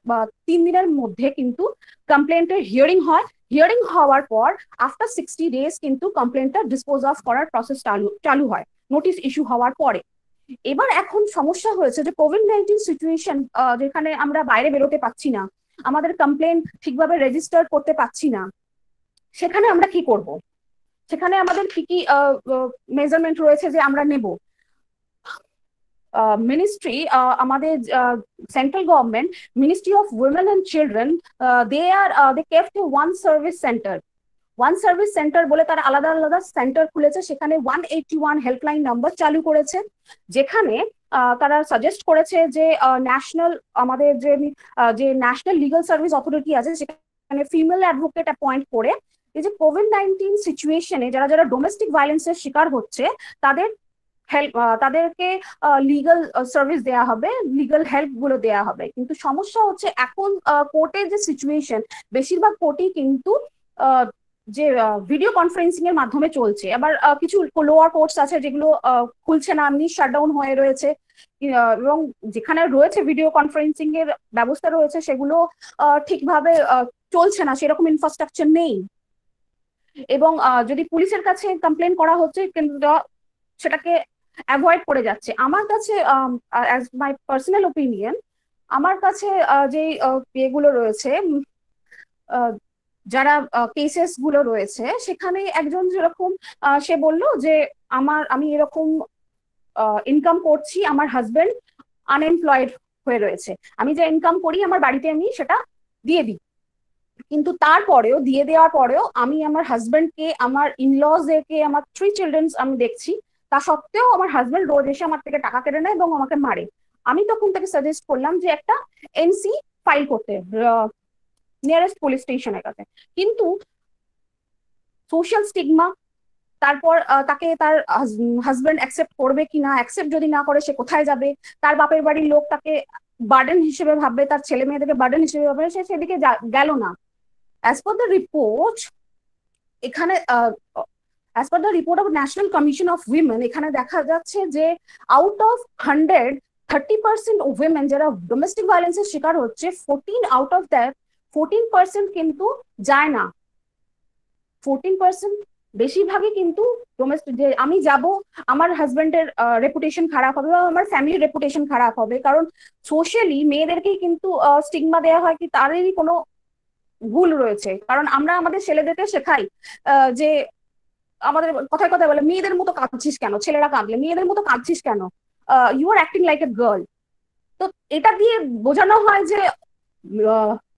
3 দিনের মধ্যে কিন্তু কমপ্লেন্টের হিয়ারিং হয়, হিয়ারিং হওয়ার পর আফটার 60 ডেজ কিন্তু কমপ্লেনটা ডিসপোজ অফ করার প্রসেস চালু হয় নোটিশ ইস্যু হওয়ার পরে। এবার এখন সমস্যা হয়েছে যে কোভিড-19 সিচুয়েশন, যেখানে আমরা বাইরে বেরোতে পাচ্ছি না, আমাদের কমপ্লেন ঠিকভাবে রেজিস্টার করতে পাচ্ছি না, সেখানে আমরা কি করব? সেখানে আমাদের কি কি মেজারমেন্ট রয়েছে যে আমরা নেব? মিনিস্ট্রি, আমাদের central government ministry of women and children, they kept one service centre. One service centre বলে তারা আলাদা আলাদা সেন্টার খুলেছে, সেখানে 181 হেল্পলাইন নাম্বার চালু করেছে, যেখানে তারা সাজেস্ট করেছে যে ন্যাশনাল আমাদের যে ন্যাশনাল লিগাল সার্ভিস অথরিটি আছে সেখানে ফিমেল অ্যাডভোকেট অ্যাপয়েন্ট করে এই যে কোভিড-19 সিচুয়েশনে যারা যারা ডোমেস্টিক ভায়োলেন্সের শিকার হচ্ছে তাদেরকে লিগাল সার্ভিস দেয়া হবে, লিগাল হেল্প গুলো দেয়া হবে। কিন্তু সমস্যা হচ্ছে এখন কোর্টের যে সিচুয়েশন, বেশিরভাগ কোর্টই কিন্তু যে ভিডিও কনফারেন্সিং এর মাধ্যমে চলছে, আবার কিছু লোয়ার কোর্টস আছে যেগুলো খুলছে না, এমনি শাটডাউন হয়ে রয়েছে, এবং যেখানে রয়েছে ভিডিও কনফারেন্সিং এর ব্যবস্থা রয়েছে সেগুলো ঠিকভাবে চলছে না, সেরকম ইনফ্রাস্ট্রাকচার নেই। এবং যদি পুলিশের কাছে কমপ্লেন করা হচ্ছে কিন্তু সেটাকে অ্যাভয়েড করে যাচ্ছে। আমার কাছে অ্যাজ মাই পার্সোনাল ওপিনিয়ন, আমার কাছে যে এগুলো রয়েছে, যারা কেসেস গুলো রয়েছে, সেখানে একজন যেরকম সে বলল যে আমি এরকম ইনকাম করছি, আমার হাজবেন্ড আনএমপ্লয়েড হয়ে রয়েছে, আমি যে ইনকাম করি আমার বাড়িতে আমি সেটা দিয়ে দিই, কিন্তু তারপরেও দিয়ে দেওয়ার পরেও আমি আমার হাজবেন্ডকে, আমার ইনলজ একে, আমার 3 চিলড্রেন্স আমি দেখছি, তা সত্ত্বেও আমার হাজবেন্ড রোজ এসে আমার থেকে টাকা কেটে নেয় এবং আমাকে মারে। আমি তখন তাকে সাজেস্ট করলাম যে একটা এনসি ফাইল করতে নিয়ারেস্ট পুলিশ স্টেশনের কাছে, কিন্তু সোশ্যাল স্টিগমা, তারপর তাকে তার হাজবেন্ড অ্যাকসেপ্ট করবে কিনা, অ্যাকসেপ্ট যদি না করে সে কোথায় যাবে, তার বাপের বাড়ির লোক তাকে বার্ডেন হিসেবে ভাববে, তার ছেলে মেয়েদেরকে বার্ডেন হিসেবে ভাববে, সে সেদিকে গেল না। অ্যাজ পার দ্য রিপোর্ট, এখানে as per the report of National Commission of Women, এখানে দেখা যাচ্ছে যে আউট অফ 100 30% of women যারা ডোমেস্টিক ভায়োলেন্সের শিকার হচ্ছে, 14 আউট অফ দ্যাট 14% কিন্তু যায় না, 14% বেশিরভাগই কিন্তু ডোমেস্টিক, যে আমি যাব আমার হাজবেন্ডের রেপুটেশন খারাপ হবে বা আমার ফ্যামিলির রেপুটেশন খারাপ হবে, কারণ সোশ্যালি মেয়েদেরকেই কিন্তু স্টিগমা দেওয়া হয় কি তাদেরই কোনো ভুল রয়েছে। কারণ আমরা আমাদের ছেলেদেরকে শেখাই যে আমাদের কথায় কথায় বলে মেয়েদের মতো কাঁদছিস কেন, ছেলেরা কাঁদলে মেয়েদের মতো কাঁদছিস কেন, you are acting like a girl. তো এটা দিয়ে বোঝানো হয় যে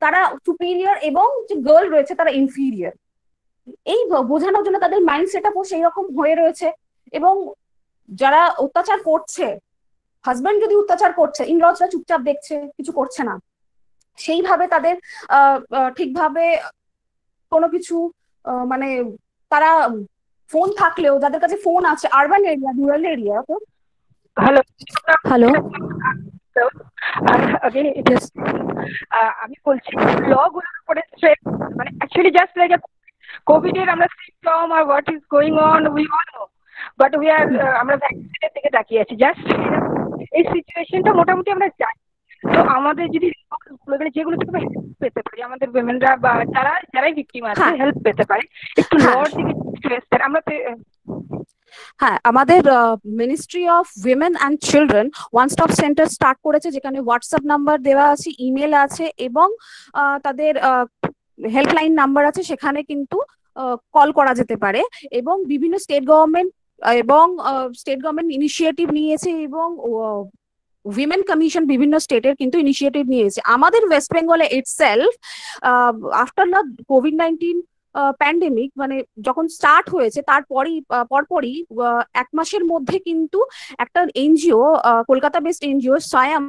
তারা সুপিরিয়র এবং যে গার্ল রয়েছে তারা ইনফিরিয়র। এই বোঝানোর জন্য তাদের মাইন্ড সেট আপও সেই রকম হয়ে রয়েছে। এবং যারা অত্যাচার করছে, হাজবেন্ড যদি অত্যাচার করছে, ইনলজরা চুপচাপ দেখছে, কিছু করছে না, সেইভাবে তাদের ঠিকভাবে কোনো কিছু মানে তারা ফোন থাকলেও, যাদের কাছে ফোন আছে আরবান এরিয়া, রুরাল এরিয়া, তো হ্যালো হ্যালো আমি বলছি ল গুলোর উপরে স্ট্রেস, মানে অ্যাকচুয়ালি জাস্ট লাইক কোভিড এর আমরা সিম্পটম আর what is going on we all know, but we are আমরা ভ্যাকসিনের দিকে তাকিয়ে আছি। জাস্ট এই সিচুয়েশনটা মোটামুটি আমরা জানি। তো আমাদের যদি যেগুলো থেকে হেল্প পেতে পারি, আমাদের উইমেনরা বা যারাই ভিকটিম আছে হেল্প পেতে পারে, একটু লর দিকে স্ট্রেস দেন আমরা। হ্যাঁ, আমাদের ministry of women and children one stop centre start করেছে, যেখানে হোয়াটসঅ্যাপ নাম্বার দেওয়া আছে, ইমেল আছে এবং তাদের হেল্পলাইন নাম্বার আছে, সেখানে কিন্তু কল করা যেতে পারে। এবং বিভিন্ন স্টেট গভর্নমেন্ট ইনিশিয়েটিভ নিয়েছে এবং উইমেন কমিশন বিভিন্ন স্টেটের কিন্তু ইনিশিয়েটিভ নিয়েছে। আমাদের ওয়েস্ট বেঙ্গলে itself after the COVID-19 pandemic মানে যখন স্টার্ট হয়েছে পরপরই 1 মাসের মধ্যে কিন্তু একটা NGO, Kolkata based NGO Swayam,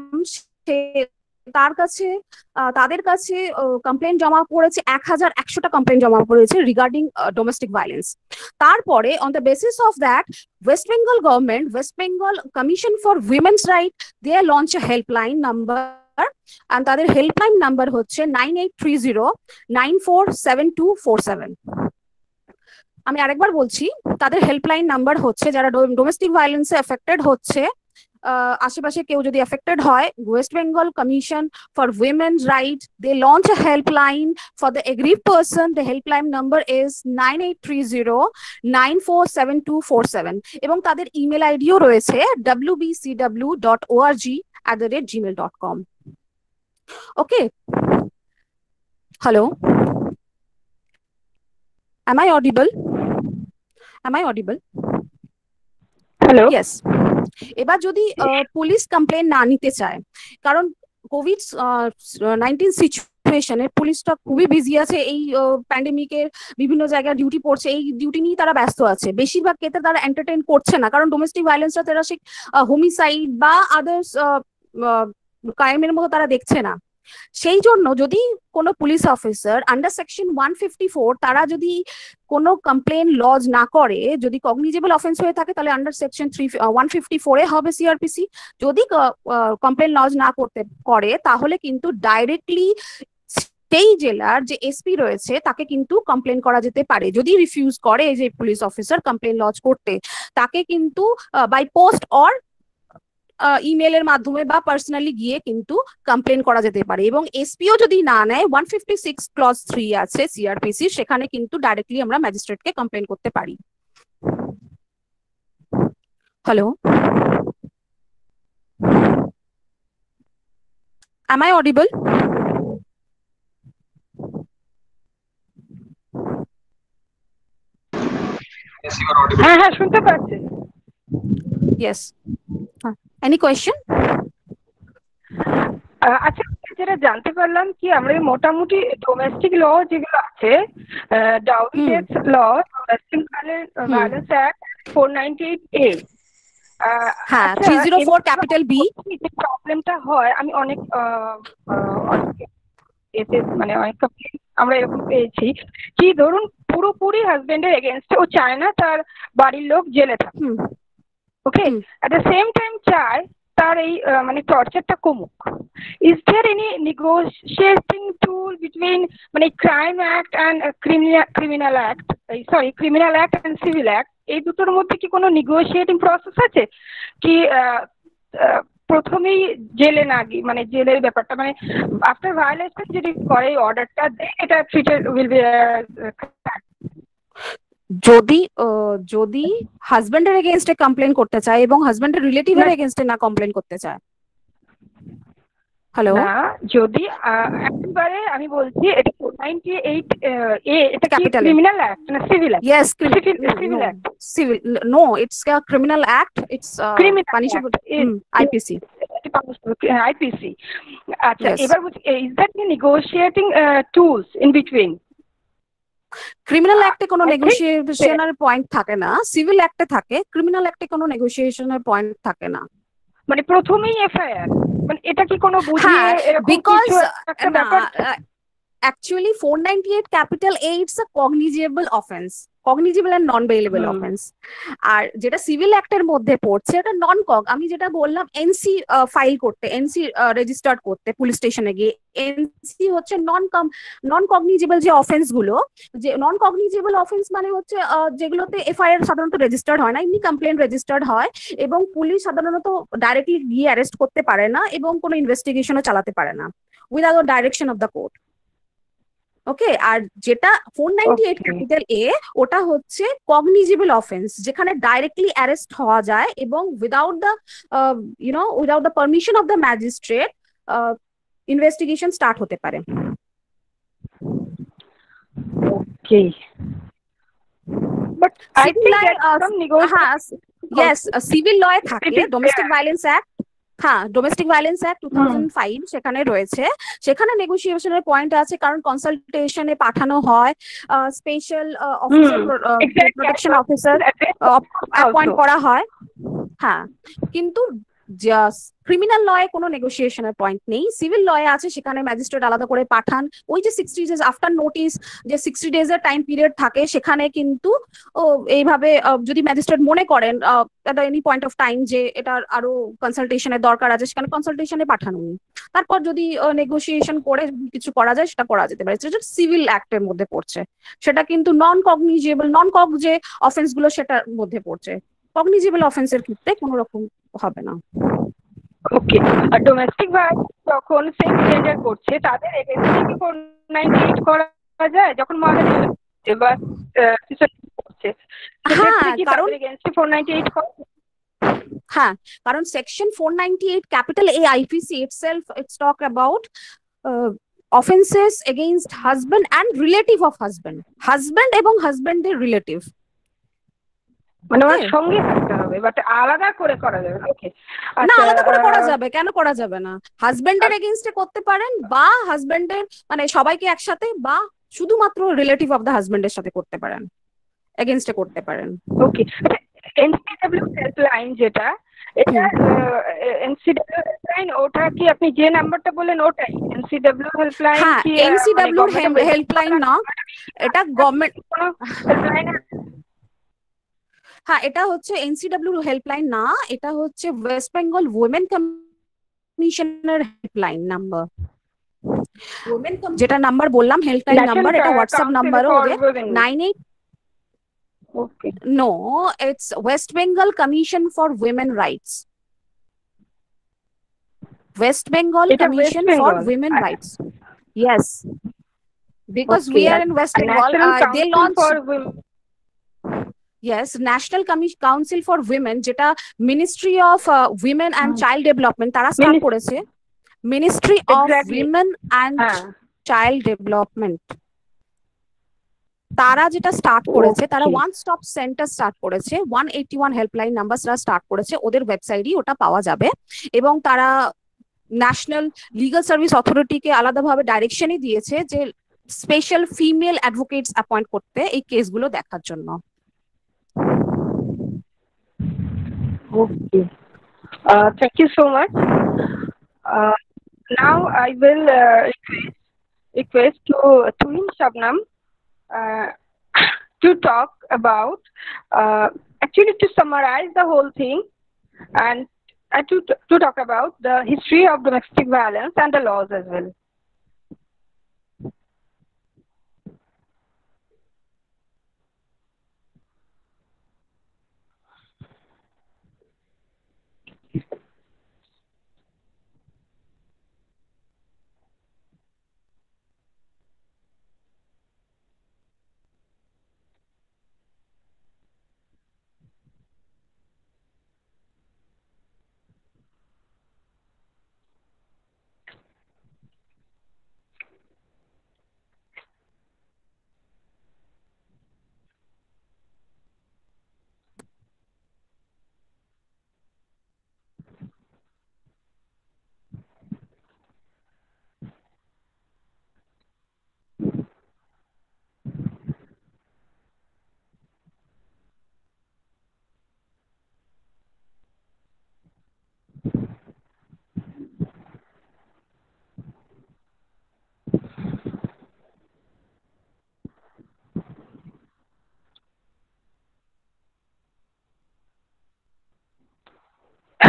তাদের কাছে কমপ্লেন জমা পড়েছে 1100টা কমপ্লেন জমা পড়েছে রিগার্ডিং ডোমেস্টিক ভায়োলেন্স। তারপরে on the basis of that West Bengal government, West Bengal commission for women's right, they launch a helpline number, and তাদের হেল্পলাইন নাম্বার হচ্ছে 9830947247। আমি আরেকবার বলছি, তাদের হেল্পলাইন নাম্বার হচ্ছে, যারা ডোমেস্টিক ভায়োলেন্সে এফেক্টেড হচ্ছে, আশেপাশে কেউ যদি এফেক্টেড হয়, West Bengal commission for women's right they launch a helpline for the aggrieve person. The helpline number is 9830947247 এবং তাদের ইমেল আইডিও রয়েছে wbcw.org@gmail.com। Okay. Hello. Am I audible? Hello. Yes. এবার যদি পুলিশ কমপ্লেন না নিতে চায়, কারণ কোভিড-19 সিচুয়েশনে পুলিশটা খুবই বিজি আছে, এই প্যান্ডেমিকের বিভিন্ন জায়গায় ডিউটি পড়ছে, এই ডিউটি নিয়ে তারা ব্যস্ত আছে। বেশিরভাগ ক্ষেত্রে তারা এন্টারটেইন করছে না, কারণ ডোমেস্টিক ভায়োলেন্সটা তারা সেই হোমিসাইড বা আদার্স ক্রাইমের মতো তারা দেখছে না। সেই জন্য যদি কোনো পুলিশ অফিসার আন্ডার সেকশন 154 তারা যদি কোনো কমপ্লেন লজ না করে, যদি কগনিজেবল অফেন্স হয়ে থাকে তাহলে আন্ডার সেকশন 154 এ হবে সিআরপিসি। যদি কমপ্লেন লজ না করে তাহলে কিন্তু ডাইরেক্টলি সেই জেলার যে এসপি রয়েছে তাকে কিন্তু কমপ্লেন করা যেতে পারে। যদি রিফিউজ করে যে পুলিশ অফিসার কমপ্লেন লজ করতে, তাকে কিন্তু বাই পোস্ট অর ইমেলের মাধ্যমে বা পার্সোনালি গিয়ে কিন্তু কমপ্লেন করা যেতে পারে। এবং এসপিও যদি না নেয় 156 ক্লজ 3 আছে সিআরপিসি, সেখানে কিন্তু ডাইরেক্টলি আমরা ম্যাজিস্ট্রেটকে কমপ্লেন করতে পারি। Hello, am I audible? Yes, you are audible. হ্যাঁ শুনতে পাচ্ছি। Yes. Any question? আচ্ছা, যেটা জানতে পারলাম কি আমরা মোটামুটি ডোমেস্টিক ল যেগুলো আছে, ডাউরি ডেথ ল, ডোমেস্টিক ভায়োলেন্স অ্যাক্ট 498A, হ্যাঁ 304 ক্যাপিটাল বি, যে প্রবলেমটা হয় আমি অনেক মানে অনেক কমপ্লেন আমরা এরকম পেয়েছি কি, ধরুন পুরোপুরি হাজবেন্ডের এগেনস্টে, ও চায় না তার বাড়ির লোক জেলে থাকে, okay, at the same time চায় তার এই মানে টর্চারটা কমুক। Is there any negotiating tool between মানে crime act and criminal act and civil act, এই দুটোর মধ্যে কি কোনো নেগোশিয়েটিং প্রসেস আছে কি? প্রথমেই জেলে না গিয়ে মানে জেলের ব্যাপারটা মানে আফটার ভায়োলেশন যদি করে অর্ডারটা দেয়, এটা ট্রিটেড উইল বি যদি যদি হাজবেন্ডের এগেইনস্টে কমপ্লেন করতে চায় এবং হাজবেন্ডের রিলেটিভের এগেইনস্টে না কমপ্লেন করতে চায়। হ্যালো, না যদি একেবারে আমি বলছি এটা 498 এ, এটা কি Capital A. ক্রিমিনাল অ্যাক্ট না civil act? yes, civil act, civil, no, it's a criminal act, it's criminal punishable, IPC. IPC. আচ্ছা, Yes. এবার is that negotiating tools in between? Criminal অ্যাক্টে কোনো I think নেগোসিয়েশনের পয়েন্ট থাকে না, civil অ্যাক্টে থাকে, criminal অ্যাক্টে কোনো নেগোসিয়েশনের পয়েন্ট থাকে না। মানে প্রথমেই এফআইআর, মানে এটা কি কোনো বুঝিয়ে হ্যাঁ, এরকম বিকজ কিছু একটা ব্যাপার? actually 498 capital A, it's a cognizable offense, cognizable and non bailable offense. আর যেটা সিভিল অ্যাক্টের মধ্যে পড়ছে এটা নন কগ, আমি যেটা বললাম এনসি ফাইল করতে, এনসি রেজিস্টার্ড করতে পুলিশ স্টেশনে গিয়ে, এনসি হচ্ছে নন কগনিজেবল যে অফেন্স গুলো, যে নন কগনিজেবল অফেন্স মানে হচ্ছে যেগুলোতে এফআইআর সাধারণত রেজিস্টার্ড হয় না, এমনি কমপ্লেন রেজিস্টার্ড হয় এবং পুলিশ সাধারণত ডাইরেক্টলি গিয়ে অ্যারেস্ট করতে পারে না এবং কোনো ইনভেস্টিগেশনও চালাতে পারে না without direction of the court. Okay, আর যেটা 498 ক্যাপিটাল এ, ওটা হচ্ছে কগনিজেবল অফেন্স, যেখানে ডাইরেক্টলি অ্যারেস্ট হওয়া যায় এবং without the without the permission of the magistrate investigation start হতে পারে। Okay, but I think some negotiation. Yes, civil লয়ে থাকে ডোমেস্টিক ভায়োলেন্স অ্যাক্ট, হ্যাঁ ডোমেস্টিক ভায়োলেন্স অ্যাক্ট 2005 সেখানে রয়েছে, সেখানে নেগোসিয়েশনের পয়েন্ট আছে, কারণ কনসালটেশনে পাঠানো হয়, special officer, protection officer appoint করা হয়। হ্যাঁ, কিন্তু ক্রিমিনাল লয়ে কোনো নেগোসিয়েশনের পয়েন্ট নেই, সিভিল লয়ে আছে, সেখানে ম্যাজিস্ট্রেট আলাদা করে পাঠান, ওই যে 60 ডেজ আফটার নোটিস, যে 60 ডেজের টাইম পিরিয়ড থাকে, সেখানে কিন্তু এইভাবে যদি ম্যাজিস্ট্রেট মনে করেন at any point of time যে এটার আরো কনসালটেশনের দরকার আছে, সেখানে কনসালটেশনে পাঠানো, তারপর যদি নেগোসিয়েশন করে কিছু করা যায় সেটা করা যেতে পারে, সেটা সিভিল অ্যাক্টের মধ্যে পড়ছে, সেটা কিন্তু নন কগনিজেবল, নন কগ যে অফেন্স গুলো সেটার মধ্যে পড়ছে, কগনিজেবল অফেন্সের ক্ষেত্রে কোনো রকম হবে না। ওকে, আর ডোমেস্টিক ভায়োলেন্স যখন সেম জেন্ডার করছে তাদের এগেইনস্টে কি 498 করা যায় যখন মহাদেব বা করছে? হ্যাঁ, কারণ এগেইনস্টে 498 করা? হ্যাঁ, কারণ section 498 capital A IPC itself it's talk about offenses against husband and relative of husband, husband এবং হাজবেন্ডের রিলেটিভ, মানে ওর সঙ্গে থাকতে হবে, বাট আলাদা করে করা যাবে না? ওকে, না আলাদা করে করা যাবে, কেন করা যাবে না? হাজবেন্ডের এগেইনস্টে করতে পারেন, বা হাজবেন্ডের মানে সবাইকে একসাথে, বা শুধুমাত্র রিলেটিভ অফ দ্য হাজবেন্ডের সাথে করতে পারেন, এগেইনস্টে করতে পারেন। ওকে, এনসিডব্লিউ হেল্পলাইন যেটা, এটা এনসিডব্লিউ হেল্পলাইন, ওটা কি আপনি যে নাম্বারটা বললেন ওটাই এনসিডব্লিউ হেল্পলাইন? হ্যাঁ, কি এনসিডব্লিউ হেল্পলাইন না, এটা গভর্নমেন্ট, হেল্পলাইন? হ্যাঁ এটা হচ্ছে এনসিডব্লিউ হেল্পলাইন না, এটা হচ্ছে ওয়েস্ট বেঙ্গল উইমেন কমিশনের হেল্পলাইন নাম্বার, যেটা নাম্বার বললাম হেল্পলাইন নাম্বার, এটা হোয়াটসঅ্যাপ নাম্বারও ওদের 98। Okay. No, it's West Bengal Commission for Women Rights. West Bengal Commission for Women Rights. Yes, because we are in West Bengal. They launched. Yes, National Council for Women, যেটা Ministry of Women and Child Development তারা start করেছে, Ministry of Women and Child Development, তারা যেটা start করেছে, তারা one stop centre start করেছে, 181 helpline number start করেছে, ওদের ওয়েবসাইটই ওটা পাওয়া যাবে, এবং তারা ন্যাশনাল লিগাল সার্ভিস অথরিটিকে আলাদাভাবে ডাইরেকশনই দিয়েছে যে স্পেশাল ফিমেল অ্যাডভোকেটস অ্যাপয়েন্ট করতে এই কেসগুলো দেখার জন্য। Okay. Thank you so much. Now I will request to Twin Shabnam to talk about, actually to summarize the whole thing, and to talk about the history of domestic violence and the laws as well.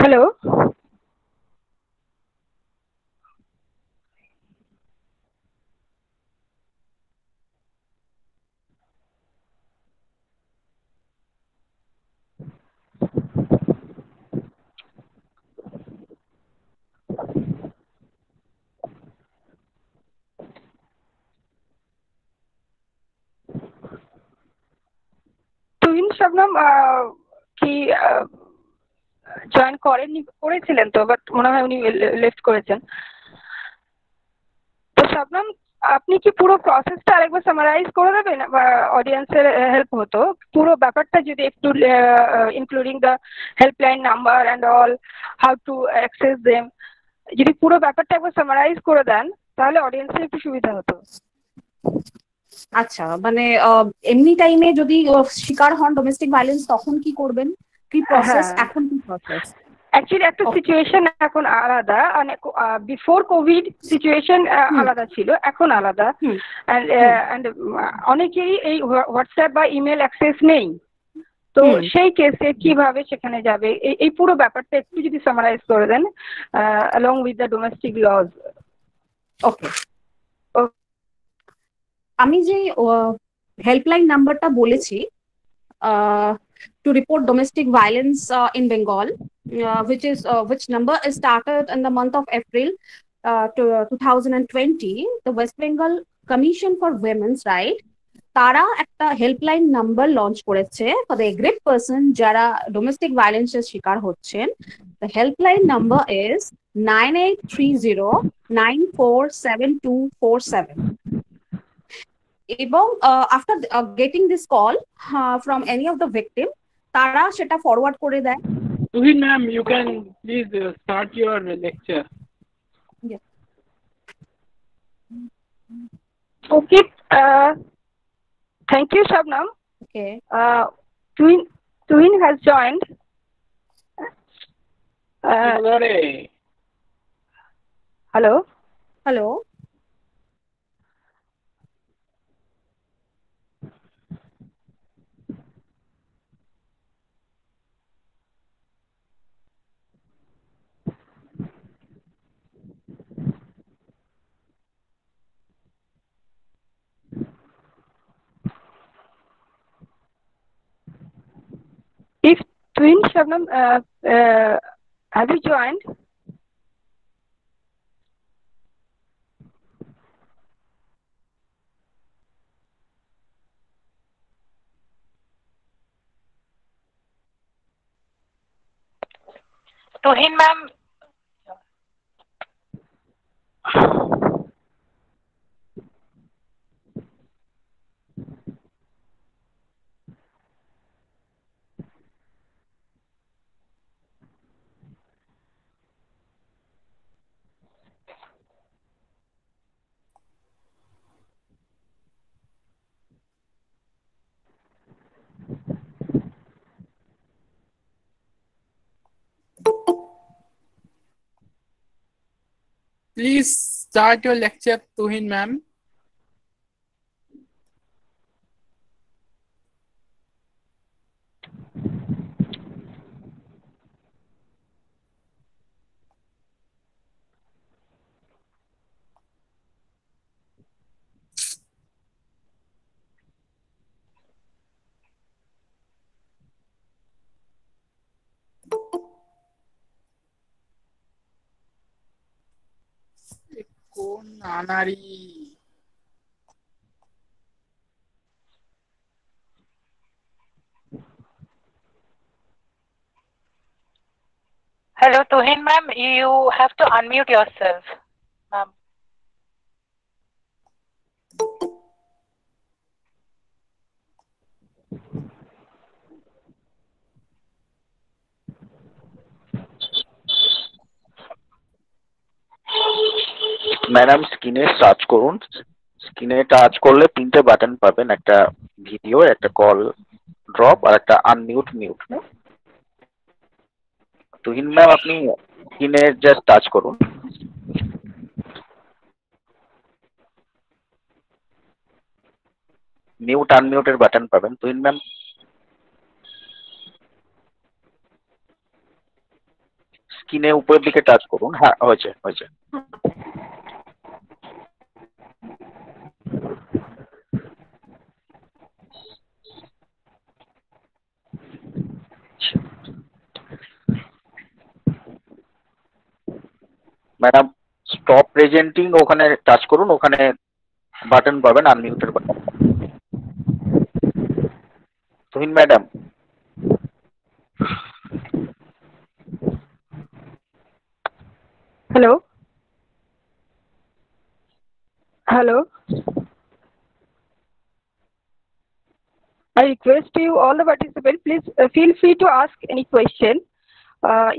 Hello. Tuhin Shabnam কি join করেছিলেন তো, but মনে হয় উনি left করেছেন। তো শবনম, আপনি কি পুরো প্রসেসটা আরেকবার সামারাইজ করে দেবেন? অডিয়েন্সের হেল্প হতো পুরো ব্যাপারটা যদি একটু, including the helpline number and all, how to access them, যদি পুরো ব্যাপারটা একবার সামারাইজ করে দেন তাহলে অডিয়েন্সের একটু সুবিধা হতো। আচ্ছা, মানে এমনি টাইমে যদি শিকার হন ডোমেস্টিক ভায়োলেন্স তখন কি করবেন, কি প্রসেস, এখন কি প্রসেস? অ্যাকচুয়ালি একটা সিচুয়েশন এখন আলাদা, মানে বিফোর কোভিড সিচুয়েশন আলাদা ছিল, এখন আলাদা। অনেকেরই এই হোয়াটসঅ্যাপ বা ইমেল অ্যাক্সেস নেই, তো সেই কেসে কিভাবে সেখানে যাবে, এই পুরো ব্যাপারটা একটু যদি সামারাইজ করে দেন along with the domestic laws. ওকে, আমি যে হেল্পলাইন নাম্বারটা বলেছি to report domestic violence in Bengal, which number is started in the month of April 2020. The West Bengal Commission for Women's Rights তারা একটা হেল্পলাইন নাম্বার লঞ্চ করেছে for the agreed person যারা domestic ভায়োলেন্সের শিকার হচ্ছেন। The helpline number is 9830947247. এবং after getting this call from any of the victim, তারা সেটা forward করে দেয়। Tuhin ma'am, you can please start your lecture. Yes. Okay. Thank you, Shabnam. Okay. Tuhin has joined. Hello. Hello. If Tuhin Shabnam, have you joined? Tuhin ma'am. Please start your lecture, Tuhin ma'am. কোন নারী? Hello, Tuhin ma'am, you have to unmute yourself, ma'am. Madam স্ক্রিনে touch করুন, স্ক্রিনে touch করলে তিনটে button পাবেন, একটা video, একটা কল ড্রপ আর একটা আনমিউট মিউট। তুহিন ম্যাম আপনি স্ক্রিনে জাস্ট টাচ করুন, মিউট আনমিউটের বাটন পাবেন। তুহিন ম্যাম স্ক্রিনে উপরের দিকে টাচ করুন। হ্যাঁ, হয়েছে হয়েছে। ম্যাডাম স্টপ প্রেজেন্টিং ওখানে টাচ করুন, ওখানে বাটন পাবেন আনমিউটের button. Tuhin madam, Hello. Hello. I request you, all the participants, please feel free to ask any question.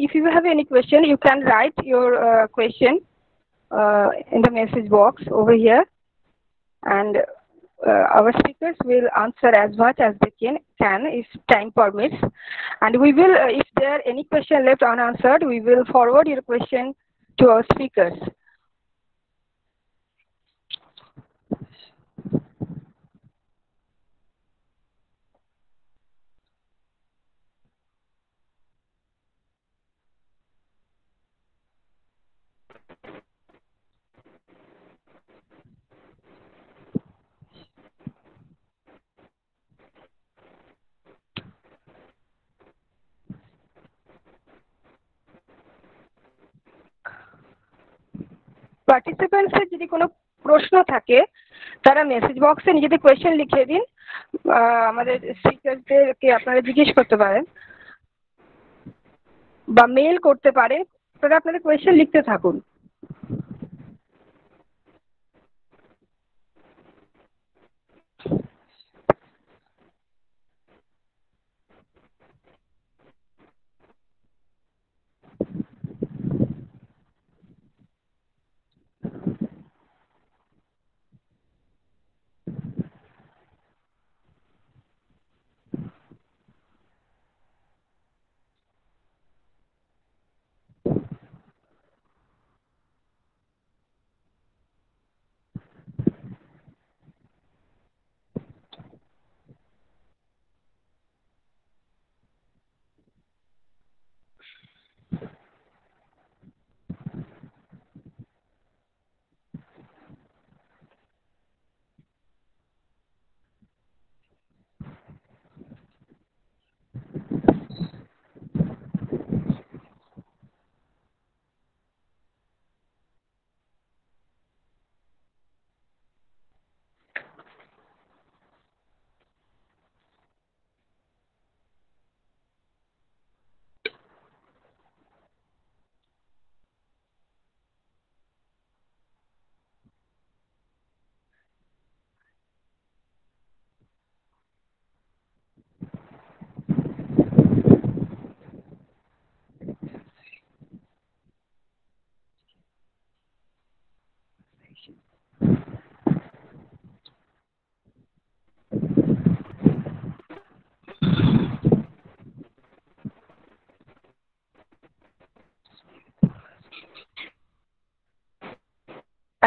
If you have any question, you can write your question in the message box over here, and our speakers will answer as much as they can if time permits. And we will, if there are any question left unanswered, we will forward your question to our speakers. পার্টিসিপেন্টসের যদি কোনো প্রশ্ন থাকে তারা message বক্সে নিজেদের question লিখে দিন, আমাদের স্পিকারদেরকে আপনারা জিজ্ঞেস করতে পারেন বা মেল করতে পারেন। আপনারা আপনাদের কোয়েশ্চেন লিখতে থাকুন।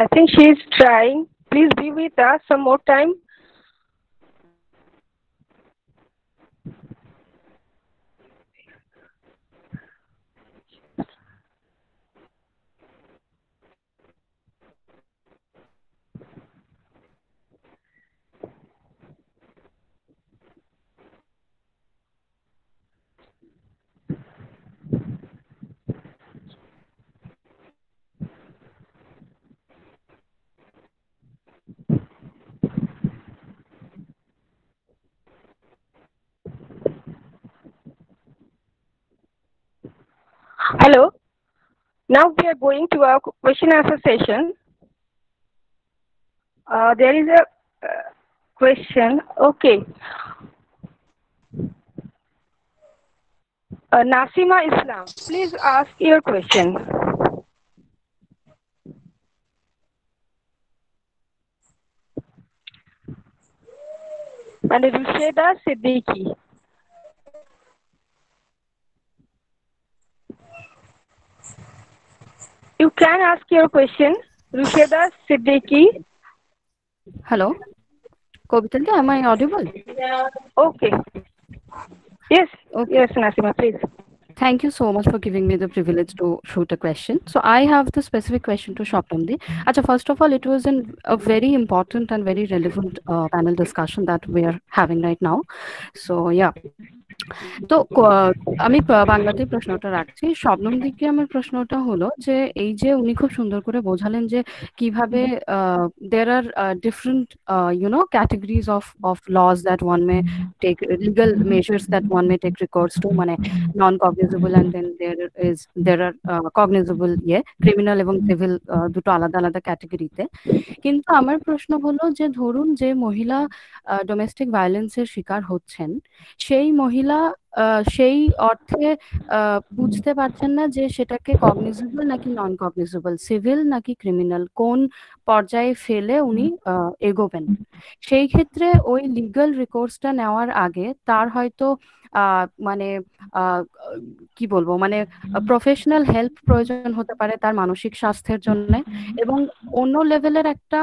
I think she is trying. Please be with us some more time. Hello. Now we are going to our question answer session. There is a question. Okay. Nasima Islam, please ask your question. And Rusheda Siddiqui. You can ask your question, Rusheda Siddiqui. Hello, Kobitalka, am I audible? Okay. Yes, okay. Yes, Nasima, please. Thank you so much for giving me the privilege to shoot a question. So I have the specific question to Shopnamdi. Acha, first of all, it was a very important and very relevant panel discussion that we are having right now. So yeah. তো আমি বাংলাতেই প্রশ্নটা রাখছি। শবনম দিকে আমার প্রশ্নটা হলো যে এই যে উনি খুব সুন্দর করে বোঝালেন যে কিভাবে there are different categories of laws that one may take, legal measures that one may take recourse to, মানে non cognizable and then there are cognizable criminal এবং civil দুটো আলাদা আলাদা ক্যাটাগরিতে। কিন্তু আমার প্রশ্ন হলো যে ধরুন যে মহিলা ডোমেস্টিক ভায়োলেন্সের শিকার হচ্ছেন, সেই মহিলা সেই অর্থে বুঝতে পারছেন না যে সেটাকে কগনিজেবল নাকি নন কগনিজেবল, সিভিল নাকি ক্রিমিনাল, কোন পর্যায়ে ফেলে উনি এগোবেন। সেই ক্ষেত্রে ওই লিগাল রিকোর্সটা নেওয়ার আগে তার হয়তো মানে কি বলবো, মানে প্রফেশনাল হেল্প প্রয়োজন হতে পারে তার মানসিক স্বাস্থ্যের জন্য, এবং অন্য লেভেলের একটা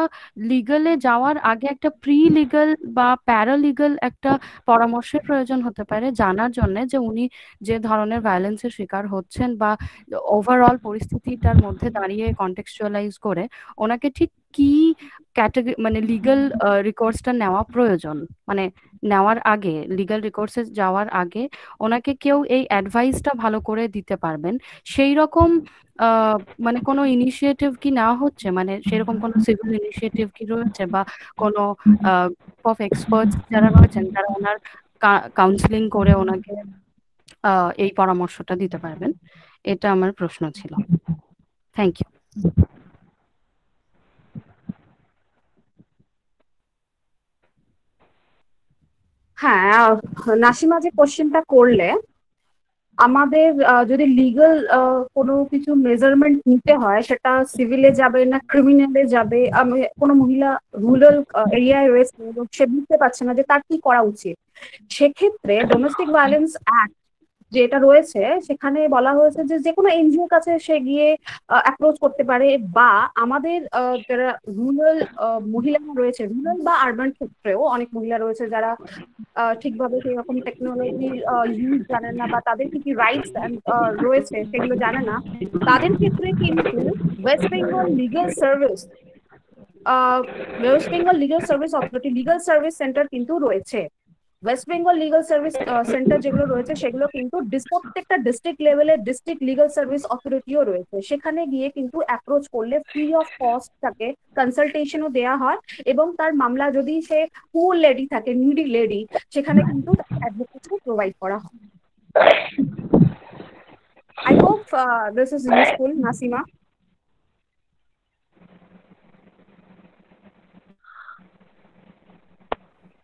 লিগালে যাওয়ার আগে একটা প্রি লিগাল বা প্যারালিগাল একটা পরামর্শের প্রয়োজন হতে পারে জানার জন্য যে উনি যে ধরনের ভায়োলেন্সের শিকার হচ্ছেন বা ওভারঅল পরিস্থিতিটার মধ্যে দাঁড়িয়ে কন্টেক্সচুয়ালাইজ করে ওনাকে ঠিক কি ক্যাটাগরি মানে লিগাল রিকোর্সটা নেওয়া প্রয়োজন, মানে নেওয়ার আগে লিগাল রিকোর্সে যাওয়ার আগে ওনাকে কেউ এই অ্যাডভাইসটা ভালো করে দিতে পারবেন সেই রকম মানে কোনো ইনিশিয়েটিভ কি নেওয়া হচ্ছে, মানে সেরকম কোনো সিভিল ইনিশিয়েটিভ কি রয়েছে বা কোনো অফ এক্সপার্টস যারা রয়েছেন যারা ওনার কাউন্সিলিং করে ওনাকে এই পরামর্শটা দিতে পারবেন? এটা আমার প্রশ্ন ছিল। Thank you. হ্যাঁ, নাসিমা যে কোশ্চেনটা করলে, আমাদের যদি লিগাল কোনো কিছু মেজারমেন্ট নিতে হয় সেটা সিভিলে যাবে না ক্রিমিনালে যাবে, কোনো মহিলা রুরাল এরিয়ায় রয়েছে এবং সে বুঝতে পারছে না যে তার কি করা উচিত, সেক্ষেত্রে ডোমেস্টিক ভায়োলেন্স অ্যাক্ট যেটা রয়েছে সেখানে বলা হয়েছে যে যে কোনো এনজিওর কাছে সে গিয়ে অ্যাপ্রোচ করতে পারে, বা আমাদের যারা রুরাল মহিলারা রয়েছে, রুরাল বা আরবান ক্ষেত্রেও অনেক মহিলা রয়েছে যারা ঠিকভাবে সেই রকম টেকনোলজির ইউজ জানে না বা তাদের কি কি রাইটস রয়েছে সেগুলো জানে না, তাদের ক্ষেত্রে কিন্তু West Bengal legal service authority legal service centre কিন্তু রয়েছে। West Bengal legal service centre যেগুলো রয়েছে সেগুলো কিন্তু প্রত্যেকটা ডিস্ট্রিক্ট লেভেলের ডিস্ট্রিক্ট লিগাল সার্ভিস অথরিটিও রয়েছে, সেখানে গিয়ে কিন্তু অ্যাপ্রোচ করলে ফ্রি অফ কস্ট তাকে কনসালটেশনও দেওয়া হয়, এবং তার মামলা যদি সে পুয়ার লেডি থাকে, নিডি লেডি, সেখানে কিন্তু অ্যাডভোকেসি প্রোভাইড করা হয়। I hope this is useful, Nasima.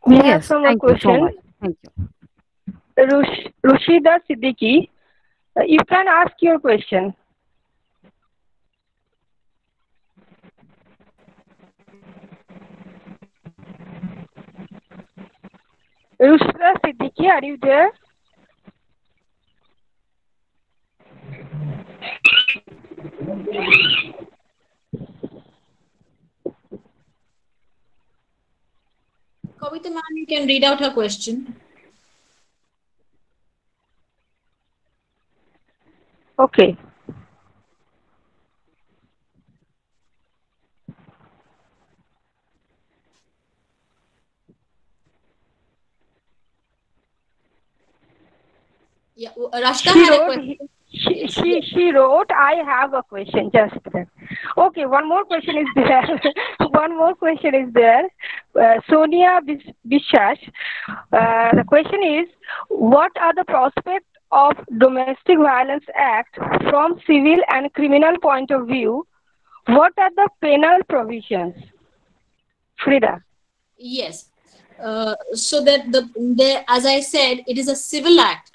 We have some more questions. Thank you. Rushida Siddiqui, you can ask your question. Rushida Siddiqui, are you there? Kavita ma'am, you can read out her question. Okay. Yeah, Rashta had a question. She wrote, I have a question, just that. Okay, one more question is there. One more question is there. Sonia Bishash, the question is, what are the prospects of Domestic Violence Act from civil and criminal point of view? What are the penal provisions? Frida. Yes. So that as I said, it is a civil act.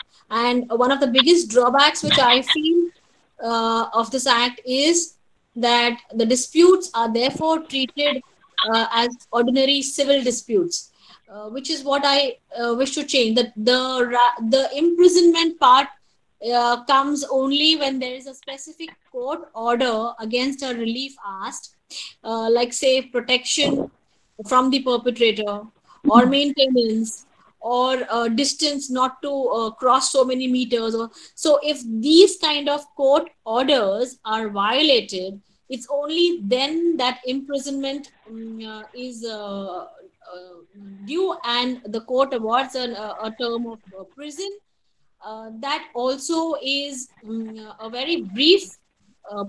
And one of the biggest drawbacks which I feel of this act is that the disputes are therefore treated as ordinary civil disputes, which is what I wish to change. That the imprisonment part comes only when there is a specific court order against a relief asked, like say protection from the perpetrator or maintenance or distance not to cross so many meters. Or so if these kind of court orders are violated, it's only then that imprisonment is due, and the court awards a term of prison. That also is a very brief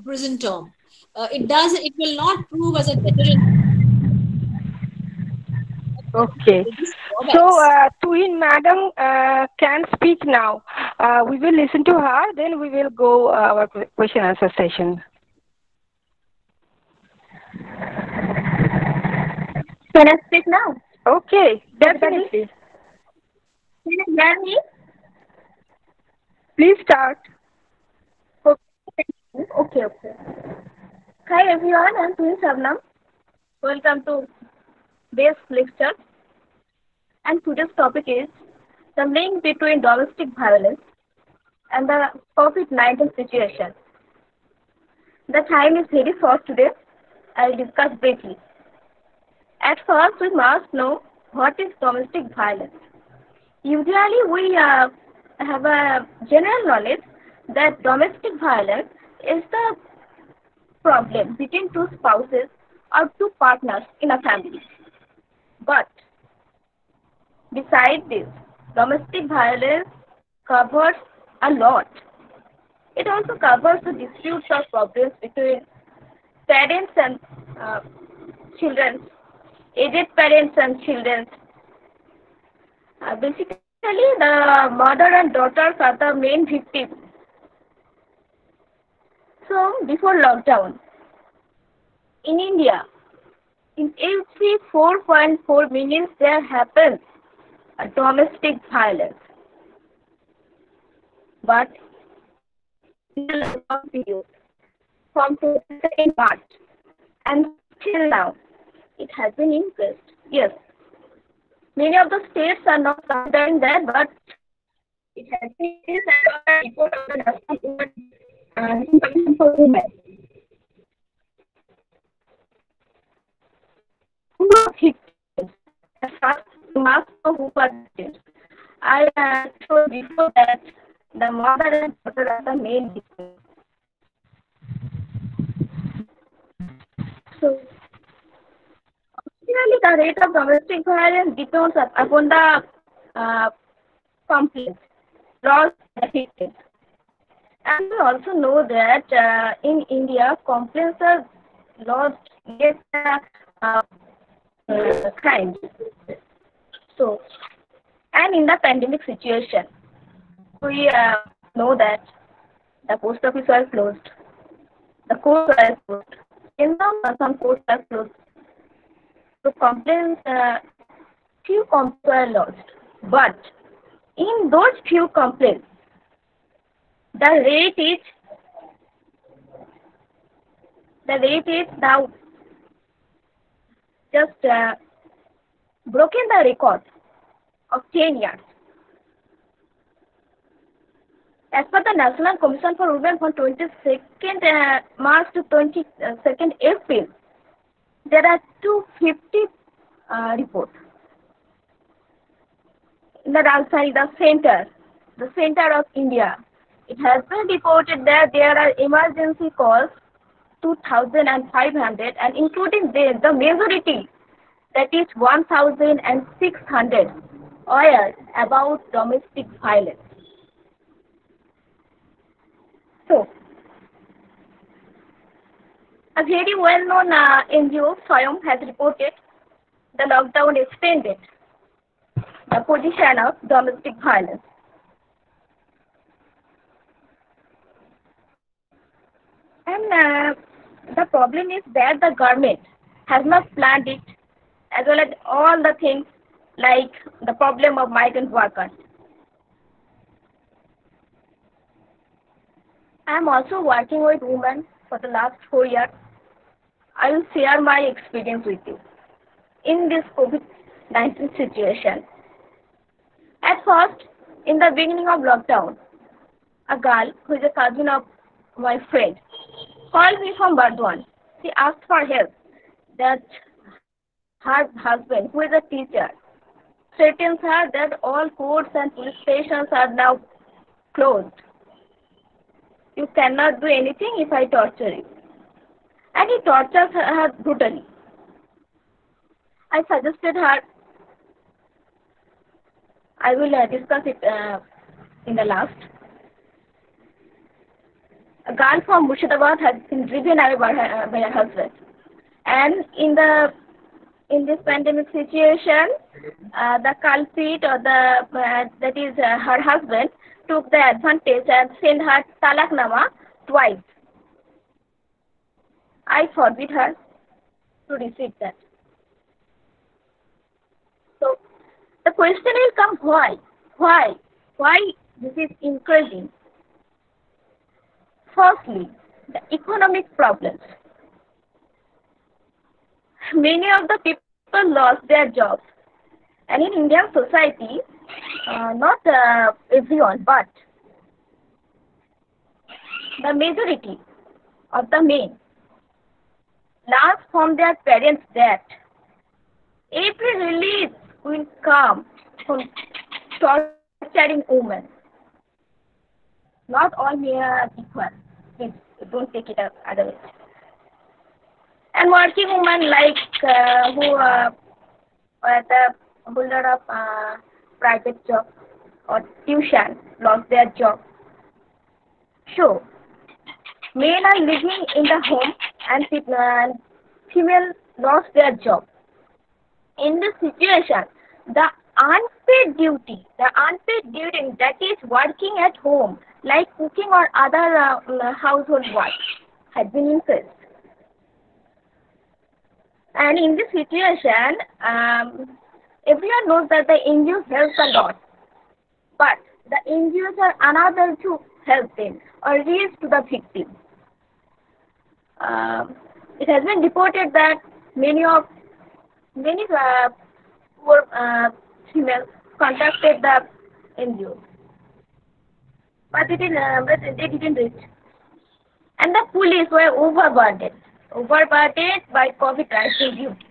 prison term. It will not prove as a deterrent. Okay. So, Tuhin Madam can speak now. We will listen to her, then we will go our question answer session. Can I speak now? Okay, definitely. Can you hear me? Please start. Okay. Hi everyone, I'm Tuhin Shabnam. Welcome to this lecture. And today's topic is the link between domestic violence and the COVID-19 situation. The time is very short today. I'll discuss briefly. At first, we must know what is domestic violence. Usually, we have a general knowledge that domestic violence is the problem between two spouses or two partners in a family. But besides this, domestic violence covers a lot. It also covers the disputes or problems between parents and children, aged parents and children. Basically, the mother and daughters are the main victims. So, before lockdown, in India, in every 4.4 minutes there happens a domestic violence. But in the lockdown period, from 22nd March and till now, it has been increased. Yes, many of the states are not considering that, but it has been increased as a report of the National Commission for Women. Who are victims? As far as you must know who are victims. I told before that the mother and daughter are the main victims. So, generally, the rate of domestic violence depends upon the complaints lost affected. And we also know that in India, complaints are lost less crimes. So, and in the pandemic situation, we know that the post office was closed, the courts were closed, some courts were closed. So complaints, few complaints were lost. But in those few complaints, the rate is now just broken the record of 10 years. As per the National Commission for Women from 22nd March to 22nd April, there are 250 reports. In the Rajsari, the center of India, it has been reported that there are emergency calls 2,500, and including the majority, that is 1,600, are about domestic violence. So, a very well-known NGO, Swayam, has reported the lockdown extended the position of domestic violence. And the problem is that the government has not planned it, as well as all the things like the problem of migrant workers. I am also working with women for the last 4 years. I will share my experience with you in this COVID-19 situation. At first, in the beginning of lockdown, a girl who is a cousin of my friend called me from Bardwan. She asked for help that her husband, who is a teacher, threatens her that all courts and police stations are now closed. You cannot do anything if I torture you. And he tortures her brutally. I suggested her, I will discuss it in the last. A girl from Murshidabad has been driven away by her husband. And in this pandemic situation, the culprit or that is her husband took the advantage and sent her talaknama twice. I forbid her to receive that. So the question will come, why? Why this is increasing? Firstly, the economic problems. Many of the people lost their jobs. And in Indian society, not everyone, but the majority of the men learn from their parents that every relief will come from torturing women. Not all men are equal. Please don't take it other way. And working women like who are the holder of private job or tuition lost their job. So, men are living in the home and female lost their job. In this situation, the unpaid duty that is working at home, like cooking or other household work, has been increased. And in this situation, everyone knows that the NGOs help a lot, but the NGOs are unable to help them or reach to the victim. It has been reported that many poor females contacted the NGOs, but they didn't reach. And the police were overburdened by COVID crisis duty.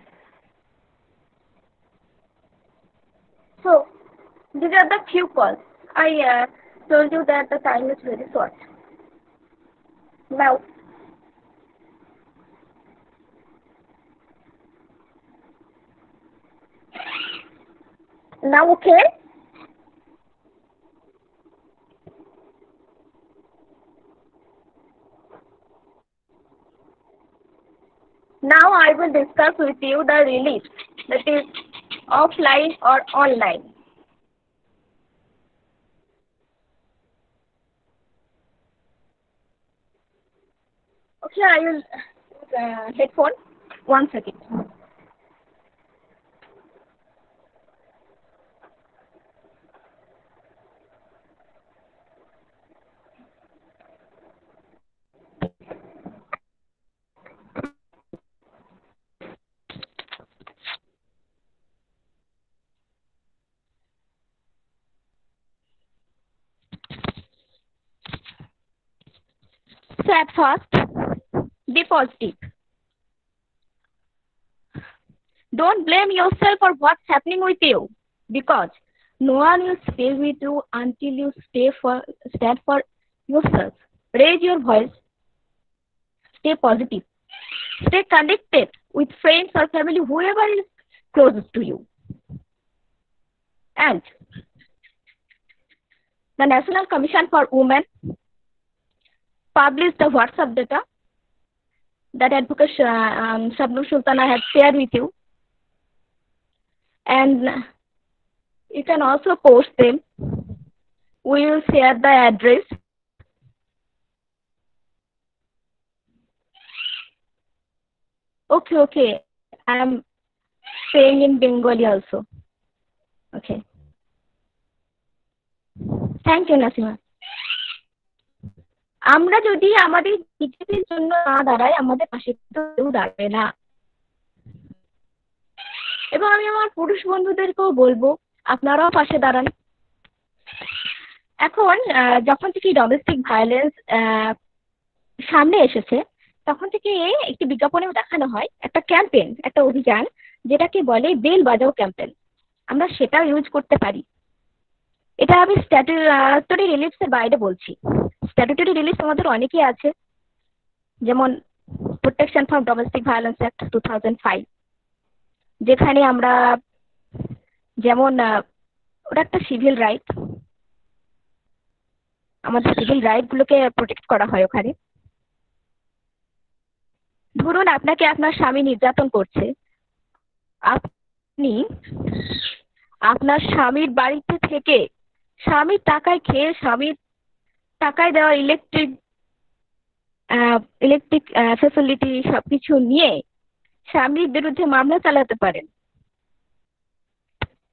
So these are the few calls. I told you that the time is very short. Now okay? Now I will discuss with you the relief, that is offline or online. Okay, I will use headphone. 1 second. So at first, be positive. Don't blame yourself for what's happening with you, because no one will stay with you until you stand for yourself. Raise your voice. Stay positive. Stay connected with friends or family, whoever is closest to you. And the National Commission for Women published the WhatsApp data that Advocate Shabnam Sultana had shared with you. And you can also post them. We will share the address. Okay. I am saying in Bengali also. Okay. Thank you, Nasima. আমরা যদি আমাদের বিজেপির জন্য না দাঁড়াই, আমাদের পাশে কেউ দাঁড়াবে না। এবং আমি আমার পুরুষ বন্ধুদেরকেও বলবো, আপনারাও পাশে দাঁড়ান। এখন যখন থেকে ডোমেস্টিক ভায়োলেন্স সামনে এসেছে, তখন থেকে একটি বিজ্ঞাপনেও দেখানো হয় একটা ক্যাম্পেইন, একটা অভিযান, যেটাকে বলে বেল বাজাও ক্যাম্পেইন। আমরা সেটাও ইউজ করতে পারি। এটা আমি স্ট্যাটুটরি রিলিফসের বাইরে বলছি। স্ট্যাটুটরি রিলিফ আমাদের অনেকই আছে, যেমন protection from domestic violence act 2005, যেখানে আমরা যেমন ওটা একটা সিভিল রাইট, আমাদের সিভিল রাইট গুলোকে প্রোটেক্ট করা হয় ওখানে। ধরুন আপনাকে আপনার স্বামী নির্যাতন করছে, আপনি আপনার স্বামীর বাড়িতে থেকে স্বামীর টাকায় খেয়ে স্বামীর টাকায় দেওয়া ইলেকট্রিক ফ্যাসিলিটি সবকিছু নিয়ে স্বামীর বিরুদ্ধে মামলা চালাতে পারেন।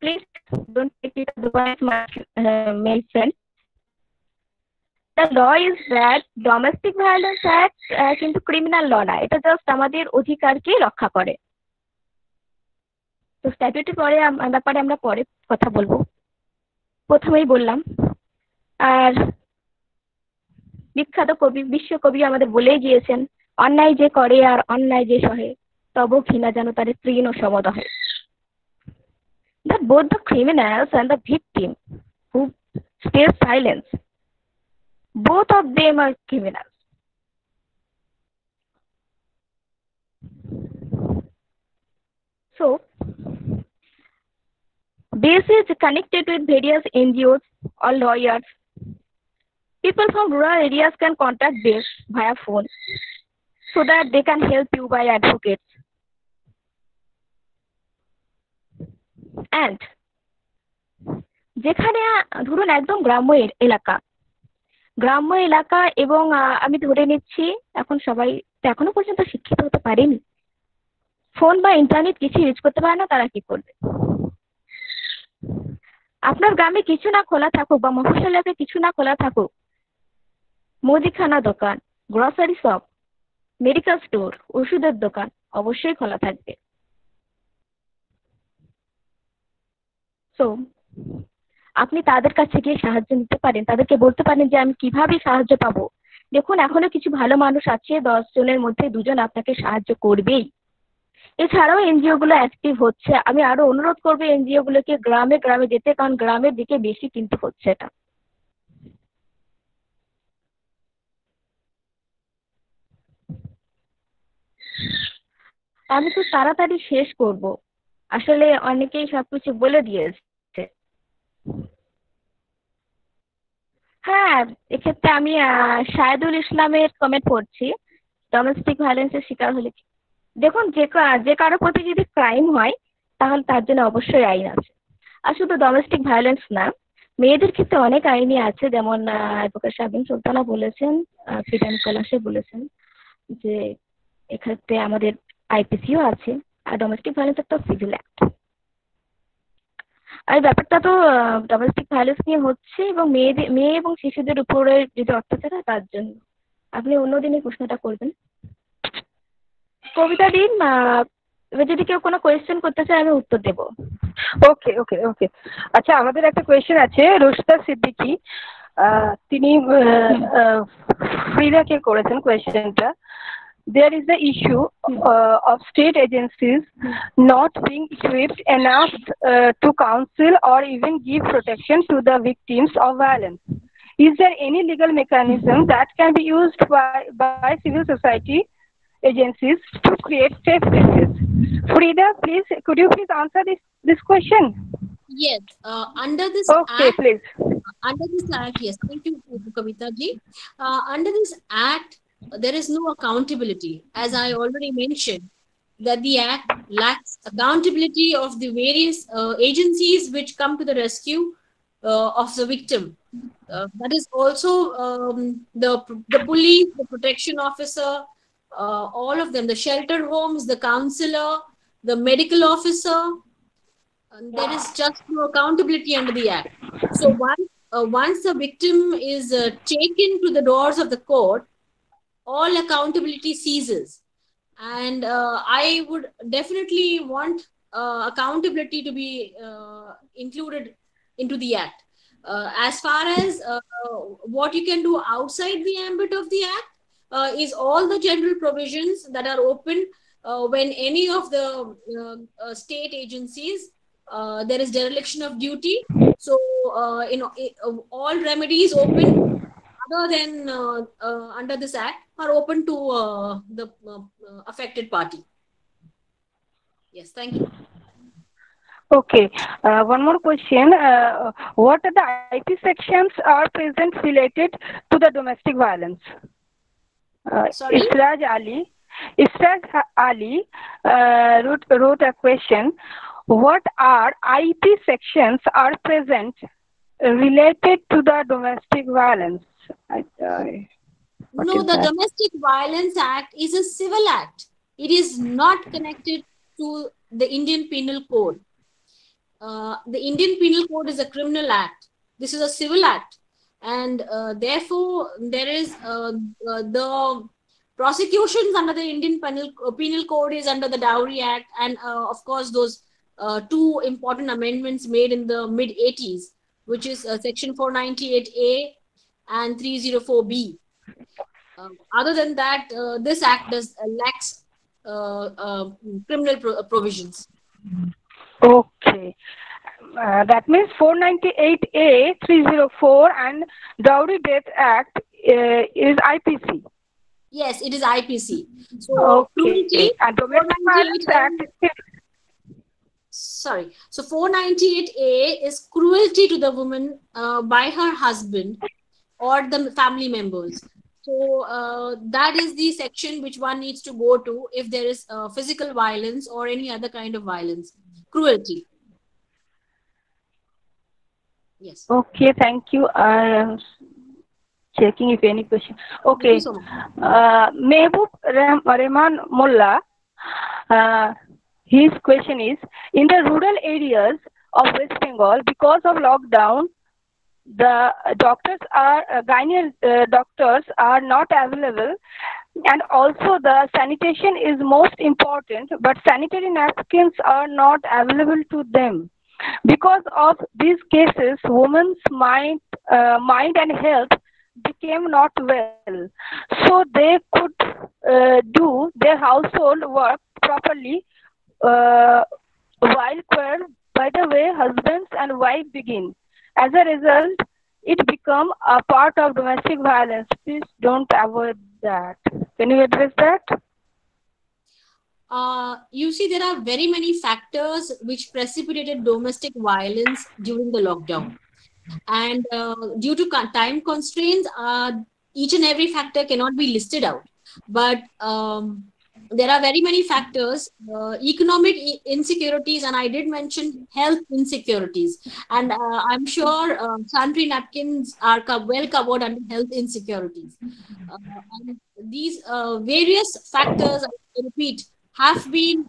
Please don't take it as my male friend. The law is that domestic violence act কিন্তু ক্রিমিনাল ল না, এটা জাস্ট আমাদের অধিকারকে রক্ষা করে। তো স্ট্যাটুটরি ব্যাপারে আমরা পরে কথা বলবো, প্রথমেই বললাম। আর বিখ্যাত কবি, বিশ্বকবি আমাদের বলেই গিয়েছেন, অন্যায় যে করে আর অন্যায় যে সহে, তব ঘৃণা যেন তার তৃণ সমদহে। That both the criminals and the victim who stay silent, both of them are criminals. So this is connected with various NGOs or lawyers. People from rural areas can contact this via phone so that they can help you by advocates. And যেখানে ধরুন একদম গ্রাম্য এলাকা এবং আমি ধরে নিচ্ছি এখন সবাই এখনো পর্যন্ত শিক্ষিত হতে পারেনি, ফোন বা ইন্টারনেট কিছু ইউজ করতে পারে না, তারা কি করবে? আপনার গ্রামে কিছু না খোলা থাকুক বা মফস্বল এলাকায় কিছু না খোলা থাকুক, মুদিখানা দোকান, গ্রসারি শপ, মেডিকেল স্টোর, ওষুধের দোকান অবশ্যই খোলা থাকবে। সো আপনি তাদের কাছে গিয়ে সাহায্য নিতে পারেন, তাদেরকে বলতে পারেন যে আমি কিভাবে সাহায্য পাবো। দেখুন এখনো কিছু ভালো মানুষ আছে, 10 জনের মধ্যে 2 জন আপনাকে সাহায্য করবেই। এছাড়াও এনজিও গুলো অ্যাক্টিভ হচ্ছে, আমি আরো অনুরোধ করবো এনজিও গুলোকে গ্রামে গ্রামে যেতে, কারণ গ্রামের দিকে বেশি কিন্তু হচ্ছে এটা। আমি তো তাড়াতাড়ি শেষ করব, আসলে অনেকেই সবকিছু বলে দিয়েছে। হ্যাঁ, এক্ষেত্রে আমি শাহেদুল ইসলামের কমেন্ট পড়ছি, ডোমেস্টিক ভায়োলেন্সের শিকার হলে। দেখুন যে কারো প্রতি যদি ক্রাইম হয় তাহলে তার জন্য অবশ্যই আইন আছে। আর শুধু ডোমেস্টিক ভায়োলেন্স না, মেয়েদের ক্ষেত্রে অনেক আইনই আছে, যেমন অ্যাডভোকেট শাবিন সুলতানা বলেছেন, ফ্রিডম কলাসে বলেছেন যে এক্ষেত্রে আমাদের আইপিসিও আছে, আর ডোমেস্টিক ভায়োলেন্স একটা সিভিল অ্যাক্ট। আর ব্যাপারটা তো ডোমেস্টিক ভায়োলেন্স নিয়ে হচ্ছে এবং মেয়ে এবং শিশুদের উপরে যদি অত্যাচার হয় তার জন্য। আপনি অন্যদিনই প্রশ্নটা করবেন। কবিতা দিন, এবার যদি কেউ কোনো কোয়েশ্চেন করতে চায় আমি উত্তর দেব। ওকে ওকে ওকে আচ্ছা, আমাদের একটা কোয়েশ্চেন আছে রুশতা সিদ্দিকী, তিনি ফ্রিদাকে করেছেন কোয়েশ্চেনটা। There is the issue of state agencies not being equipped enough to counsel or even give protection to the victims of violence. Is there any legal mechanism that can be used by civil society agencies to create safe places? Frida, please, could you please answer this question? Yes, under this act, please. Under this act, yes, thank you, Kavita ji. Under this act, there is no accountability, as I already mentioned, that the act lacks accountability of the various agencies which come to the rescue of the victim. That is also the police, the protection officer, all of them, the shelter homes, the counselor, the medical officer. And there is just no accountability under the act. So once the victim is taken to the doors of the court, all accountability ceases. And I would definitely want accountability to be included into the act. As far as what you can do outside the ambit of the act is all the general provisions that are open when any of the state agencies there is dereliction of duty. So, all remedies open other than under this act are open to the affected party. Yes, thank you. Okay, one more question. What are the IP sections are present related to the domestic violence? Sorry? Israj Ali wrote a question. What are IP sections are present related to the domestic violence? No, the Domestic Violence Act is a civil act. It is not connected to the Indian Penal Code. The Indian Penal Code is a criminal act. This is a civil act. And therefore, there is the prosecutions under the Indian Penal Code is under the Dowry Act. And of course, those two important amendments made in the mid-80s, which is Section 498A and 304B. Other than that, this act does lacks criminal provisions. Okay. That means 498A, 304 and Dowry Death Act is IPC. Yes, it is IPC. So, okay. Cruelty, And Domestic Violence Act is sorry. So 498A is cruelty to the woman by her husband or the family members. So that is the section which one needs to go to if there is physical violence or any other kind of violence. Cruelty. Yes. Okay, thank you. Checking if any question. Okay. So Mehboob Rehman Mullah, his question is, in the rural areas of West Bengal, because of lockdown, the doctors are not available, and also the sanitation is most important, but sanitary napkins are not available to them. Because of these cases, women's mind and health became not well, so they could do their household work properly while queer. By the way, husbands and wife begin. As a result, it become a part of domestic violence. Please don't avoid that. Can you address that? You see, there are very many factors which precipitated domestic violence during the lockdown. And due to time constraints, each and every factor cannot be listed out. But there are very many factors, economic insecurities, and I did mention health insecurities. And I'm sure sanitary napkins are well covered under health insecurities. And these various factors, I repeat, have been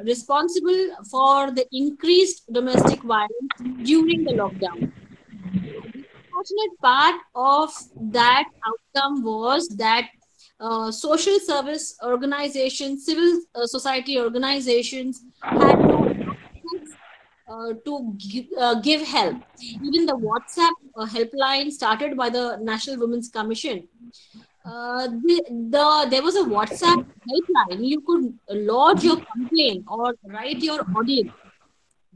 responsible for the increased domestic violence during the lockdown. The unfortunate part of that outcome was that social service organizations, civil society organizations had no access to give help. Even the WhatsApp helpline started by the National Women's Commission. There was a WhatsApp helpline. You could lodge your complaint or write your audience.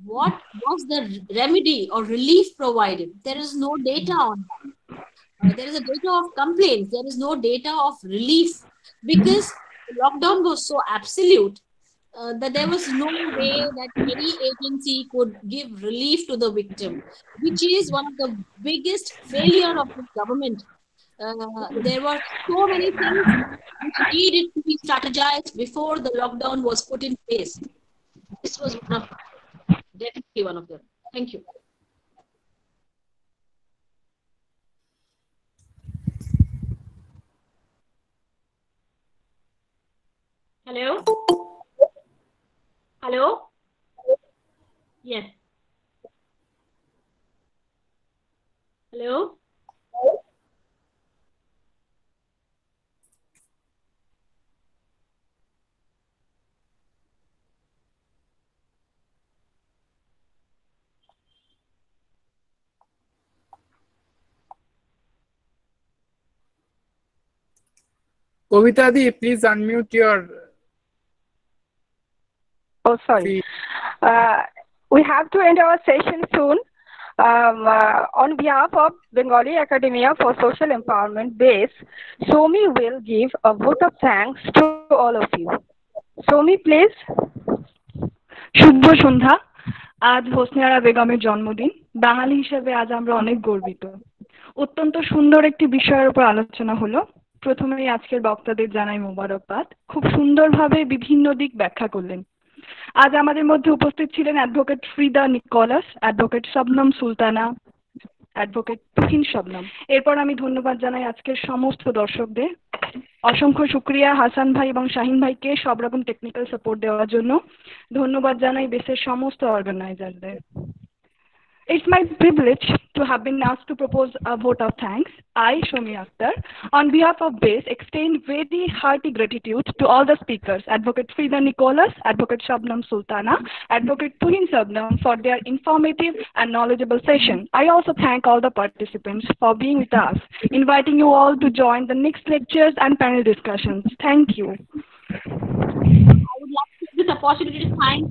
What was the remedy or relief provided? There is no data on that. There is a data of complaints. There is no data of relief because the lockdown was so absolute that there was no way that any agency could give relief to the victim, which is one of the biggest failure of the government. There were so many things which needed to be strategized before the lockdown was put in place. This was definitely one of them. Thank you. Hello? Hello? Yes. Hello? Kavita Di, please unmute your. Oh, sorry. we have to end our session soon. On behalf of Bengali Academia for Social Empowerment BASE, Somi will give a vote of thanks to all of you. Somi, please. শুভ সন্ধ্যা। আজ হোসনে আরা বেগমের জন্মদিন। বাঙালি হিসেবে আজ আমরা অনেক গর্বিত। অত্যন্ত সুন্দর একটি বিষয়ের উপর আলোচনা হলো। প্রথমেই আজকের বক্তাদের জানাই মোবারকবাদ। খুব সুন্দরভাবে বিভিন্ন দিক ব্যাখ্যা করলেন। আজ আমাদের মধ্যে উপস্থিত ছিলেন advocate Frida Nicholas, advocate Shabnam Sultana, advocate Tuhin Shabnam. এরপর আমি ধন্যবাদ জানাই আজকের সমস্ত দর্শকদের। অসংখ্য শুক্রিয়া হাসান ভাই এবং শাহিন ভাইকে সব রকম টেকনিক্যাল সাপোর্ট দেওয়ার জন্য। ধন্যবাদ জানাই বেসের সমস্ত অর্গানাইজারদের। It's my privilege to have been asked to propose a vote of thanks. I, Shomi Akhtar, on behalf of BASE, extend very hearty gratitude to all the speakers, Advocate Frida Nicholas, Advocate Shabnam Sultana, Advocate Tuhin Sabnam for their informative and knowledgeable session. I also thank all the participants for being with us, inviting you all to join the next lectures and panel discussions. Thank you. I would like to take this opportunity to thank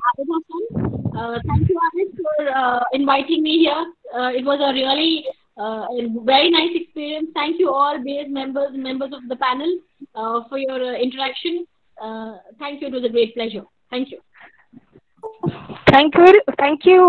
Abid Hassan. Thank you, Abid, for inviting me here. It was a really very nice experience. Thank you all, BASE members of the panel, for your interaction. Thank you. It was a great pleasure. Thank you. Thank you.